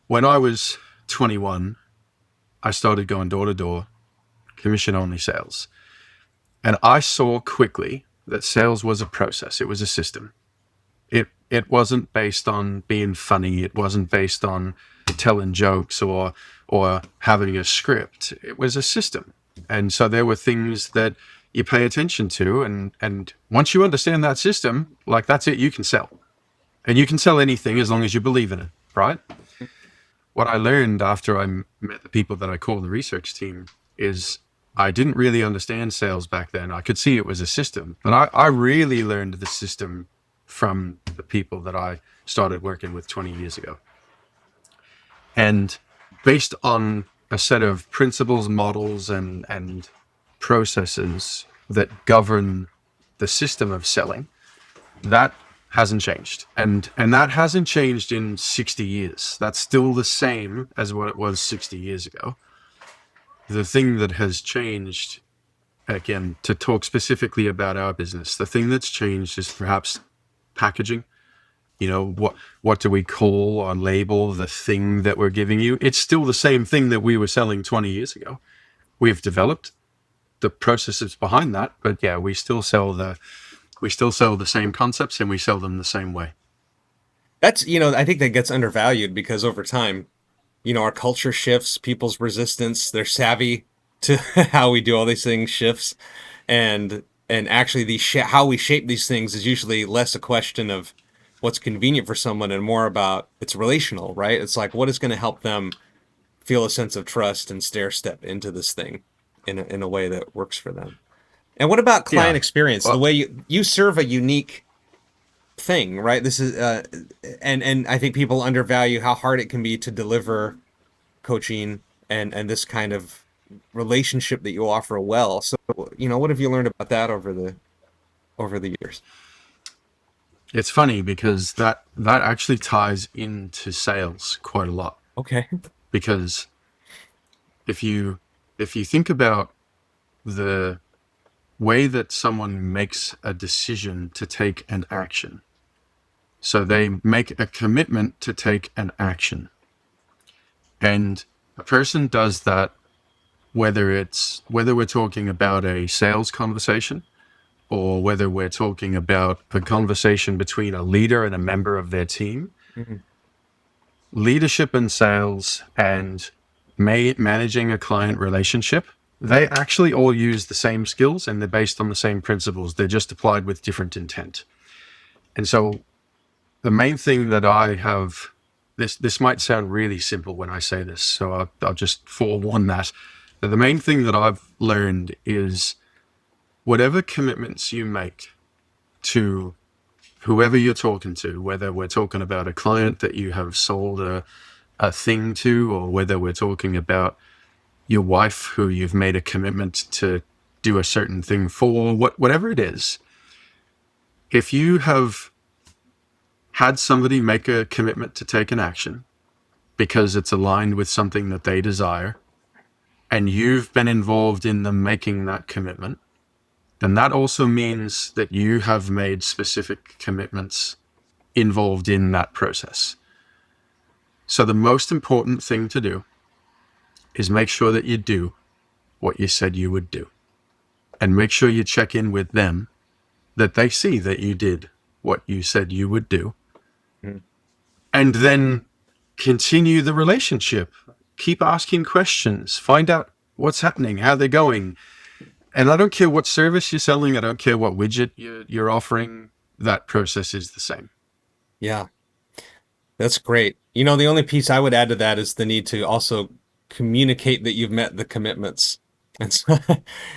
When I was 21, I started going door to door, commission only sales. And I saw quickly that sales was a process, it was a system. It wasn't based on being funny, it wasn't based on telling jokes or having a script. It was a system. And so there were things that you pay attention to, and once you understand that system, like that's it, you can sell. And you can sell anything as long as you believe in it, right? What I learned after I met the people that I call the research team is I didn't really understand sales back then. I could see it was a system, but I really learned the system from the people that I started working with 20 years ago. And based on a set of principles, models, and processes that govern the system of selling, that hasn't changed. And that hasn't changed in 60 years. That's still the same as what it was 60 years ago. The thing that has changed, again, to talk specifically about our business, the thing that's changed is perhaps packaging. What do we call or label the thing that we're giving you? It's still the same thing that we were selling 20 years ago. We've developed the processes behind that, but yeah, we still sell the same concepts and we sell them the same way. That's, I think that gets undervalued because over time, our culture shifts, people's resistance, their savvy to how we do all these things shifts, and actually how we shape these things is usually less a question of what's convenient for someone and more about it's relational, right? It's like what is going to help them feel a sense of trust and stair step into this thing in a way that works for them. And what about client Yeah. experience? The Well, way you serve a unique thing, right? This is and I think people undervalue how hard it can be to deliver coaching and this kind of relationship that you offer well. So, what have you learned about that over the years? it's funny because that actually ties into sales quite a lot. Okay. Because if you if you think about the way that someone makes a decision to take an action, so they make a commitment to take an action, and a person does that whether we're talking about a sales conversation or whether we're talking about a conversation between a leader and a member of their team. Mhm. Leadership and sales and managing a client relationship, they actually all use the same skills and they're based on the same principles. They're just applied with different intent. And so the main thing that I have, this might sound really simple when I say this, so I'll just forewarn that. But the main thing that I've learned is whatever commitments you make to whoever you're talking to, whether we're talking about a client that you have sold a thing to, or whether we're talking about your wife who you've made a commitment to do a certain thing for, whatever it is, if you have had somebody make a commitment to take an action because it's aligned with something that they desire, and you've been involved in them making that commitment, then that also means that you have made specific commitments involved in that process. So the most important thing to do is make sure that you do what you said you would do, and make sure you check in with them that they see that you did what you said you would do, Mhm. and then continue the relationship. keep asking questions, find out what's happening, how they're going. And I don't care what service you're selling, I don't care what widget you're offering, that process is the same. Yeah, that's great. You know, the only piece I would add to that is the need to also communicate that you've met the commitments. And so,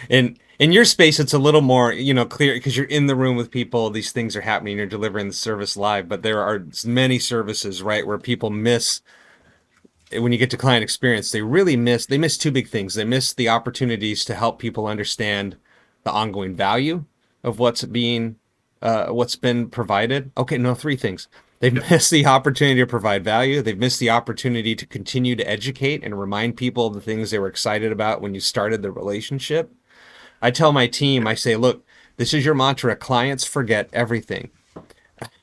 in your space, it's a little more, you know, clear because you're in the room with people. These things are happening. You're delivering the service live. But there are many services, right, where people miss when you get to client experience. They miss two big things. They miss the opportunities to help people understand the ongoing value of what's been provided. Okay, no, three things. They've missed the opportunity to provide value. They've missed the opportunity to continue to educate and remind people of the things they were excited about when you started the relationship. I tell my team, I say, look, this is your mantra. Clients forget everything.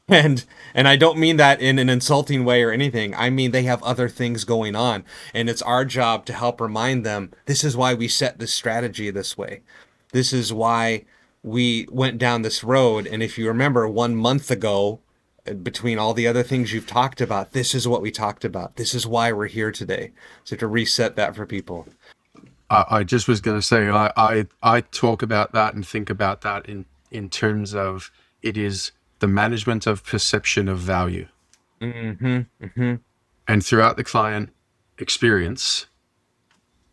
And I don't mean that in an insulting way or anything. I mean they have other things going on. And it's our job to help remind them, this is why we set this strategy this way. This is why we went down this road. And if you remember 1 month ago, between all the other things you've talked about, this is what we talked about. This is why we're here today. So to reset that for people. I just was going to say, I talk about that and think about that in terms of it is the management of perception of value. Mm-hmm, mm-hmm. And throughout the client experience,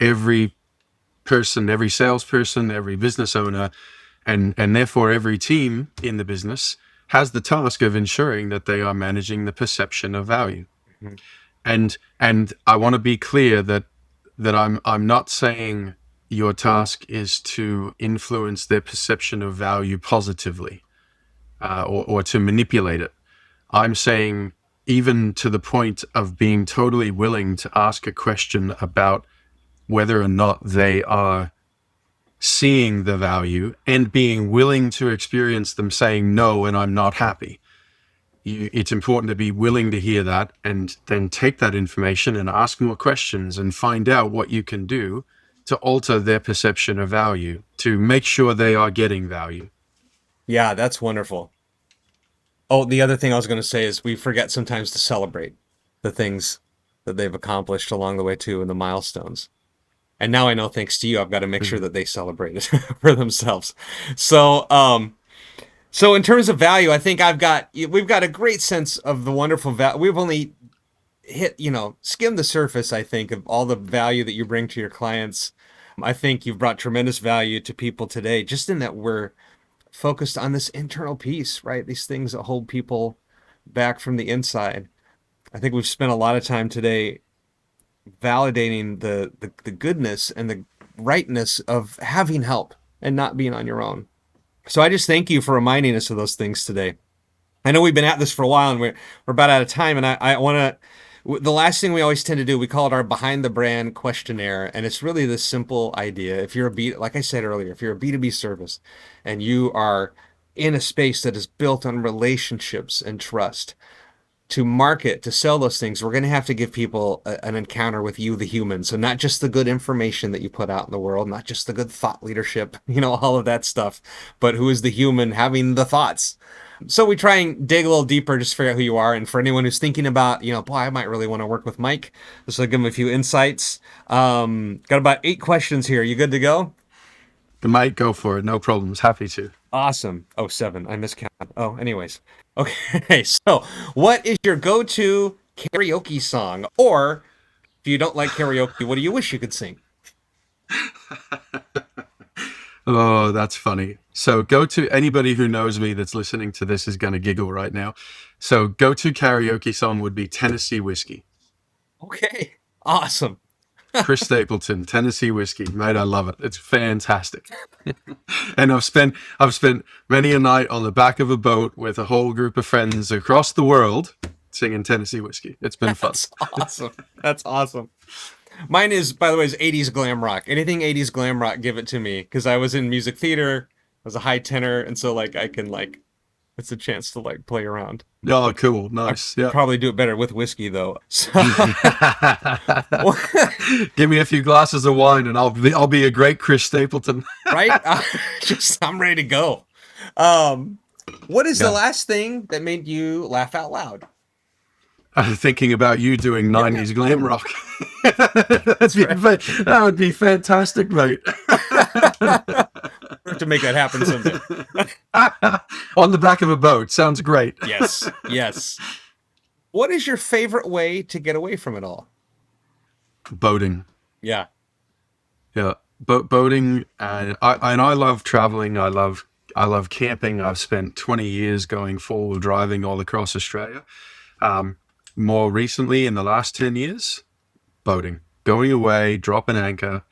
every person, every salesperson, every business owner, and therefore every team in the business has the task of ensuring that they are managing the perception of value. Mm-hmm. And I want to be clear that I'm not saying your task is to influence their perception of value positively, or to manipulate it. I'm saying even to the point of being totally willing to ask a question about whether or not they are seeing the value and being willing to experience them saying no and I'm not happy. It's important to be willing to hear that and then take that information and ask more questions and find out what you can do to alter their perception of value, to make sure they are getting value. Yeah, that's wonderful. Oh, the other thing I was going to say is we forget sometimes to celebrate the things that they've accomplished along the way too, and the milestones. And now I know, thanks to you, I've got to make sure that they celebrate it for themselves. So in terms of value, I think we've got a great sense of the wonderful value. We've only skimmed the surface, I think, of all the value that you bring to your clients. I think you've brought tremendous value to people today, just in that we're focused on this internal piece, right? These things that hold people back from the inside. I think we've spent a lot of time today validating the goodness and the rightness of having help and not being on your own. So I just thank you for reminding us of those things today. I know we've been at this for a while and we're about out of time, and I want to, the last thing we always tend to do, we call it our behind the brand questionnaire. And it's really this simple idea. If you're like I said earlier, if you're a B2B service and you are in a space that is built on relationships and trust, to market, to sell those things, we're going to have to give people an encounter with you, the human. So not just the good information that you put out in the world, not just the good thought leadership, all of that stuff, but who is the human having the thoughts. So we try and dig a little deeper, just figure out who you are. And for anyone who's thinking about, boy, I might really want to work with Mike, this will give them a few insights. Got about 8 questions here. You good to go? Mike, go for it. No problems. Happy to. Awesome. Oh, 7. I miscounted. Oh, anyways. Okay. So what is your go-to karaoke song? Or if you don't like karaoke, what do you wish you could sing? Oh, that's funny. So go-to, anybody who knows me that's listening to this is going to giggle right now. So go-to karaoke song would be Tennessee Whiskey. Okay. Awesome. Chris Stapleton, Tennessee Whiskey, mate, I love it. It's fantastic. And I've spent many a night on the back of a boat with a whole group of friends across the world singing Tennessee Whiskey. It's been fun. That's awesome. That's awesome. Mine is, by the way, is 80s glam rock. Anything 80s glam rock, give it to me. Because I was in music theater, I was a high tenor, and so I can it's a chance to play around. Oh, cool. Nice. Yeah. Probably do it better with whiskey though. So give me a few glasses of wine and I'll be a great Chris Stapleton. Right? I'm ready to go. What is the last thing that made you laugh out loud? thinking about you doing Yeah. 90s glam rock. Right. That would be fantastic, mate. We have to make that happen someday. On the back of a boat. Sounds great. Yes. Yes. What is your favorite way to get away from it all? Boating. Yeah. Yeah. Boating. And I love traveling. I love camping. I've spent 20 years going four-wheel driving all across Australia. More recently, in the last 10 years, boating. Going away, dropping anchor,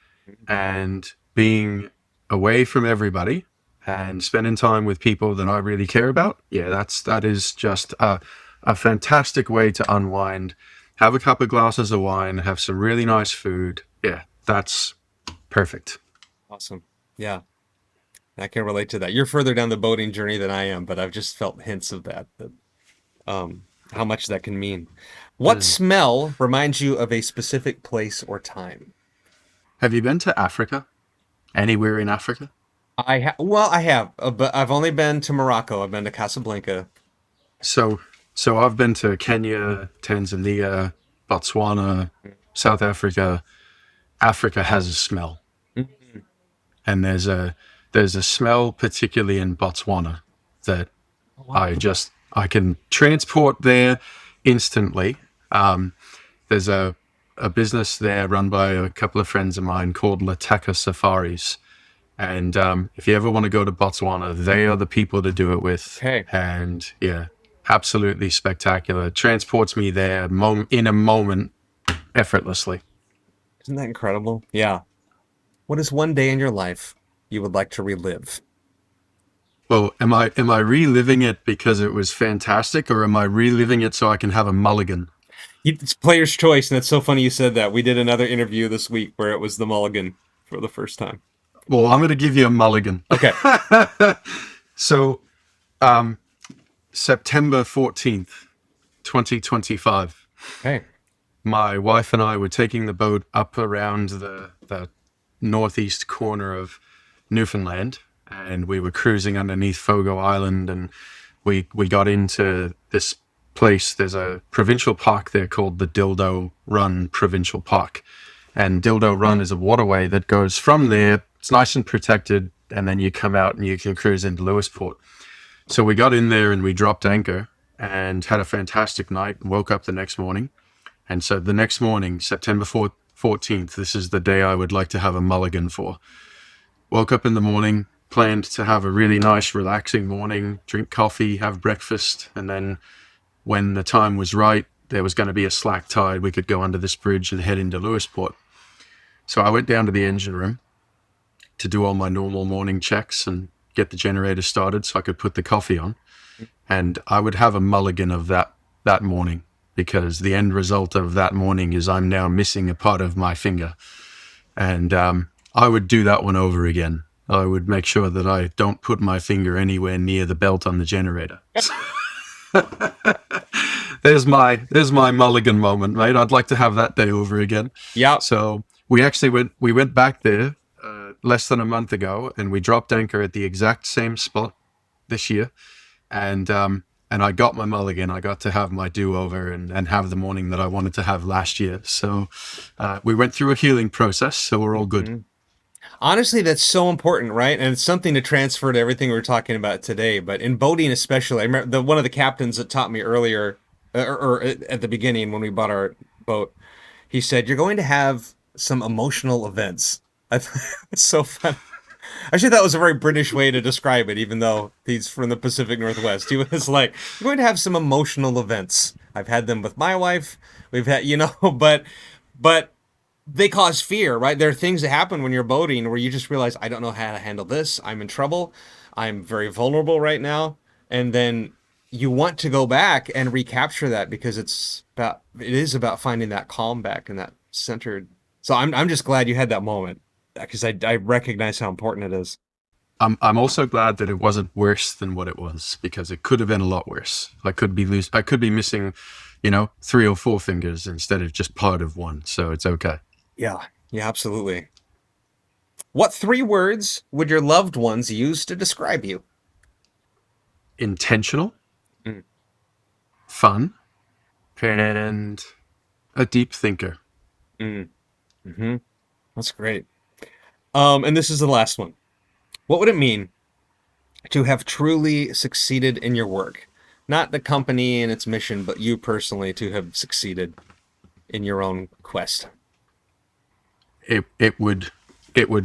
and being away from everybody and spending time with people that I really care about. Yeah, that is just a fantastic way to unwind. Have a couple of glasses of wine, have some really nice food. Yeah, that's perfect. Awesome. Yeah. I can relate to that. You're further down the boating journey than I am, but I've just felt hints of that, how much that can mean. What Mm. smell reminds you of a specific place or time? Have you been to Africa? Anywhere in Africa? I have, but I've only been to Morocco. I've been to Casablanca. So, so I've been to Kenya, Tanzania, Botswana, South Africa. Africa has a smell, Mhm. and there's a smell, particularly in Botswana, that Oh, wow. I can transport there instantly. There's a business there run by a couple of friends of mine called Lataka Safaris. And if you ever want to go to Botswana, they are the people to do it with. Okay. And yeah, absolutely spectacular. Transports me there in a moment effortlessly. Isn't that incredible? Yeah. What is one day in your life you would like to relive? Well, am I reliving it because it was fantastic, or am I reliving it so I can have a mulligan? It's player's choice, and it's so funny you said that. We did another interview this week where it was the mulligan for the first time. Well, I'm going to give you a mulligan. Okay. So, September 14th, 2025. Okay. My wife and I were taking the boat up around the northeast corner of Newfoundland, and we were cruising underneath Fogo Island, and we got into this place. There's a provincial park there called the Dildo Run Provincial Park, and Dildo Run is a waterway that goes from there. It's nice and protected, and then you come out and you can cruise into Lewisport. So we got in there and we dropped anchor and had a fantastic night and woke up the next morning. And so the next morning, September 14th, this is the day I would like to have a mulligan for. Woke up in the morning, planned to have a really nice, relaxing morning, drink coffee, have breakfast, and then when the time was right, there was going to be a slack tide. We could go under this bridge and head into Lewisport. So I went down to the engine room to do all my normal morning checks and get the generator started so I could put the coffee on. And I would have a mulligan of that morning, because the end result of that morning is I'm now missing a part of my finger. And I would do that one over again. I would make sure that I don't put my finger anywhere near the belt on the generator. There's my mulligan moment, mate. I'd like to have that day over again. Yeah. So we went back there less than a month ago, and we dropped anchor at the exact same spot this year. And I got my mulligan. I got to have my do-over and have the morning that I wanted to have last year. So we went through a healing process, so we're all good. Mm-hmm. Honestly, that's so important, right? And it's something to transfer to everything we're talking about today. But in boating, especially, I remember one of the captains that taught me earlier, or at the beginning when we bought our boat. He said, "You're going to have some emotional events." It's so fun. Actually, that was a very British way to describe it, even though he's from the Pacific Northwest. He was like, "You're going to have some emotional events." I've had them with my wife. We've had, but they cause fear, right? There are things that happen when you're boating where you just realize, I don't know how to handle this. I'm in trouble. I'm very vulnerable right now. And then you want to go back and recapture that because it is about finding that calm back and that centered. So I'm just glad you had that moment, because I recognize how important it is. I'm also glad that it wasn't worse than what it was, because it could have been a lot worse. I could be missing, 3 or 4 fingers instead of just part of one. So it's okay. Yeah, absolutely. What 3 words would your loved ones use to describe you? Intentional, Mm. fun, and a deep thinker. Mm-hmm. That's great. And this is the last one. What would it mean to have truly succeeded in your work? Not the company and its mission, but you personally to have succeeded in your own quest. It would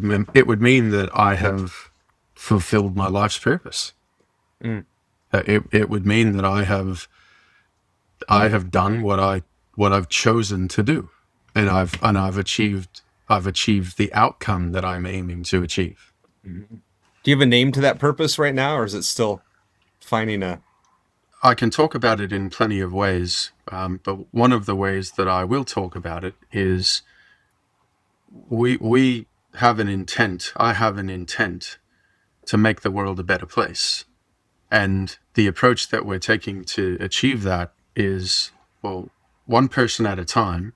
mean that I have fulfilled my life's purpose. It would mean that I have done what I've chosen to do, and I've achieved the outcome that I'm aiming to achieve. Mm-hmm. Do you have a name to that purpose right now, or is it still finding a... I can talk about it in plenty of ways, but one of the ways that I will talk about it is we have an intent. I have an intent to make the world a better place. And the approach that we're taking to achieve that is, well, one person at a time.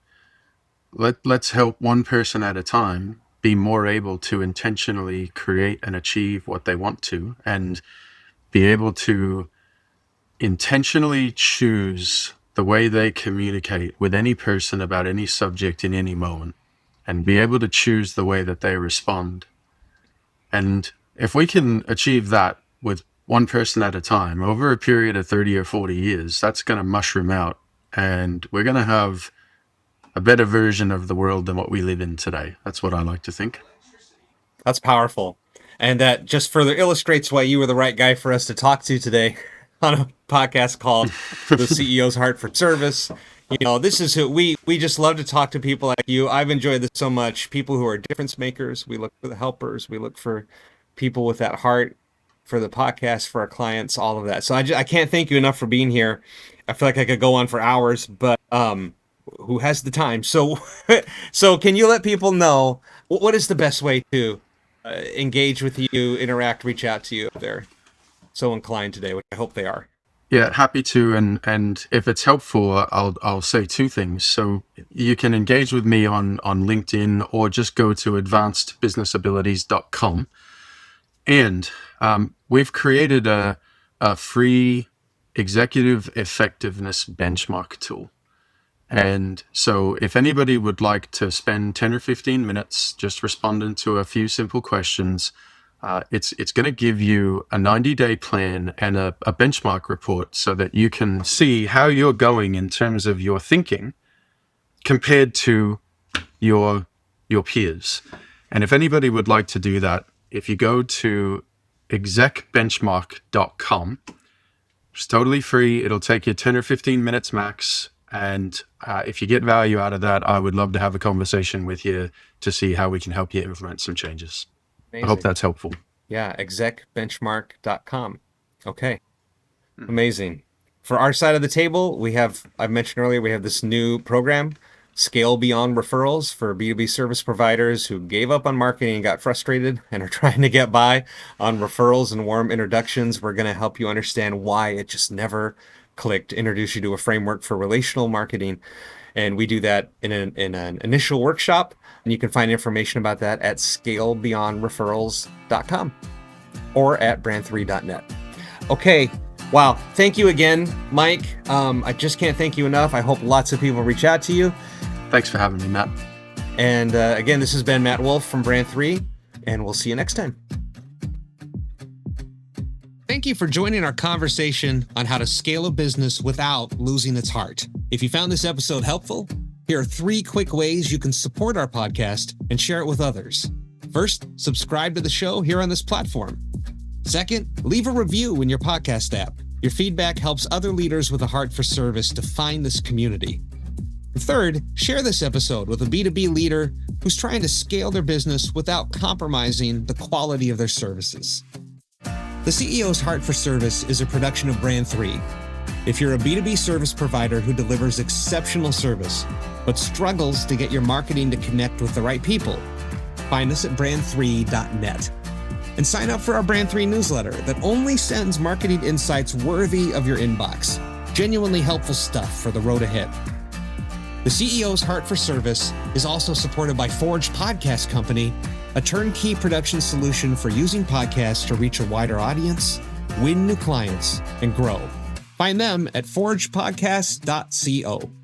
Let's help one person at a time be more able to intentionally create and achieve what they want to, and be able to intentionally choose the way they communicate with any person about any subject in any moment, and be able to choose the way that they respond. And if we can achieve that with one person at a time over a period of 30 or 40 years, that's going to mushroom out, and we're going to have a better version of the world than what we live in today. That's what I like to think. That's powerful. And that just further illustrates why you were the right guy for us to talk to today on a podcast called The CEO's Heart for Service. You know, this is who we just love to talk to people like you. I've enjoyed this so much. People who are difference makers. We look for the helpers. We look for people with that heart for the podcast, for our clients, all of that. So I can't thank you enough for being here. I feel like I could go on for hours, but who has the time? So can you let people know what is the best way to engage with you, interact, reach out to you if they're so inclined today, which I hope they are? Yeah, happy to. And if it's helpful, I'll say two things. So you can engage with me on LinkedIn, or just go to advancedbusinessabilities.com. And we've created a free executive effectiveness benchmark tool. And so if anybody would like to spend 10 or 15 minutes just responding to a few simple questions, it's going to give you a 90-day plan and a benchmark report, so that you can see how you're going in terms of your thinking compared to your peers. And if anybody would like to do that, if you go to execbenchmark.com, it's totally free. It'll take you 10 or 15 minutes max. And if you get value out of that, I would love to have a conversation with you to see how we can help you implement some changes. Amazing. I hope that's helpful. Yeah, execbenchmark.com. Okay. Amazing. For our side of the table, I mentioned earlier, we have this new program, Scale Beyond Referrals, for B2B service providers who gave up on marketing and got frustrated and are trying to get by on referrals and warm introductions. We're going to help you understand why it just never clicked, introduce you to a framework for relational marketing. And we do that in an initial workshop. And you can find information about that at scalebeyondreferrals.com or at brand3.net. Okay. Wow. Thank you again, Mike. I just can't thank you enough. I hope lots of people reach out to you. Thanks for having me, Matt. And again, this has been Matt Wolf from Brand 3, and we'll see you next time. Thank you for joining our conversation on how to scale a business without losing its heart. If you found this episode helpful, here are 3 quick ways you can support our podcast and share it with others. First, subscribe to the show here on this platform. Second, leave a review in your podcast app. Your feedback helps other leaders with a heart for service to find this community. Third, share this episode with a B2B leader who's trying to scale their business without compromising the quality of their services. The CEO's Heart for Service is a production of Brand 3. If you're a B2B service provider who delivers exceptional service, but struggles to get your marketing to connect with the right people, find us at brand3.net. And sign up for our Brand 3 newsletter that only sends marketing insights worthy of your inbox. Genuinely helpful stuff for the road ahead. The CEO's Heart for Service is also supported by Forge Podcast Company, a turnkey production solution for using podcasts to reach a wider audience, win new clients, and grow. Find them at forgepodcast.co.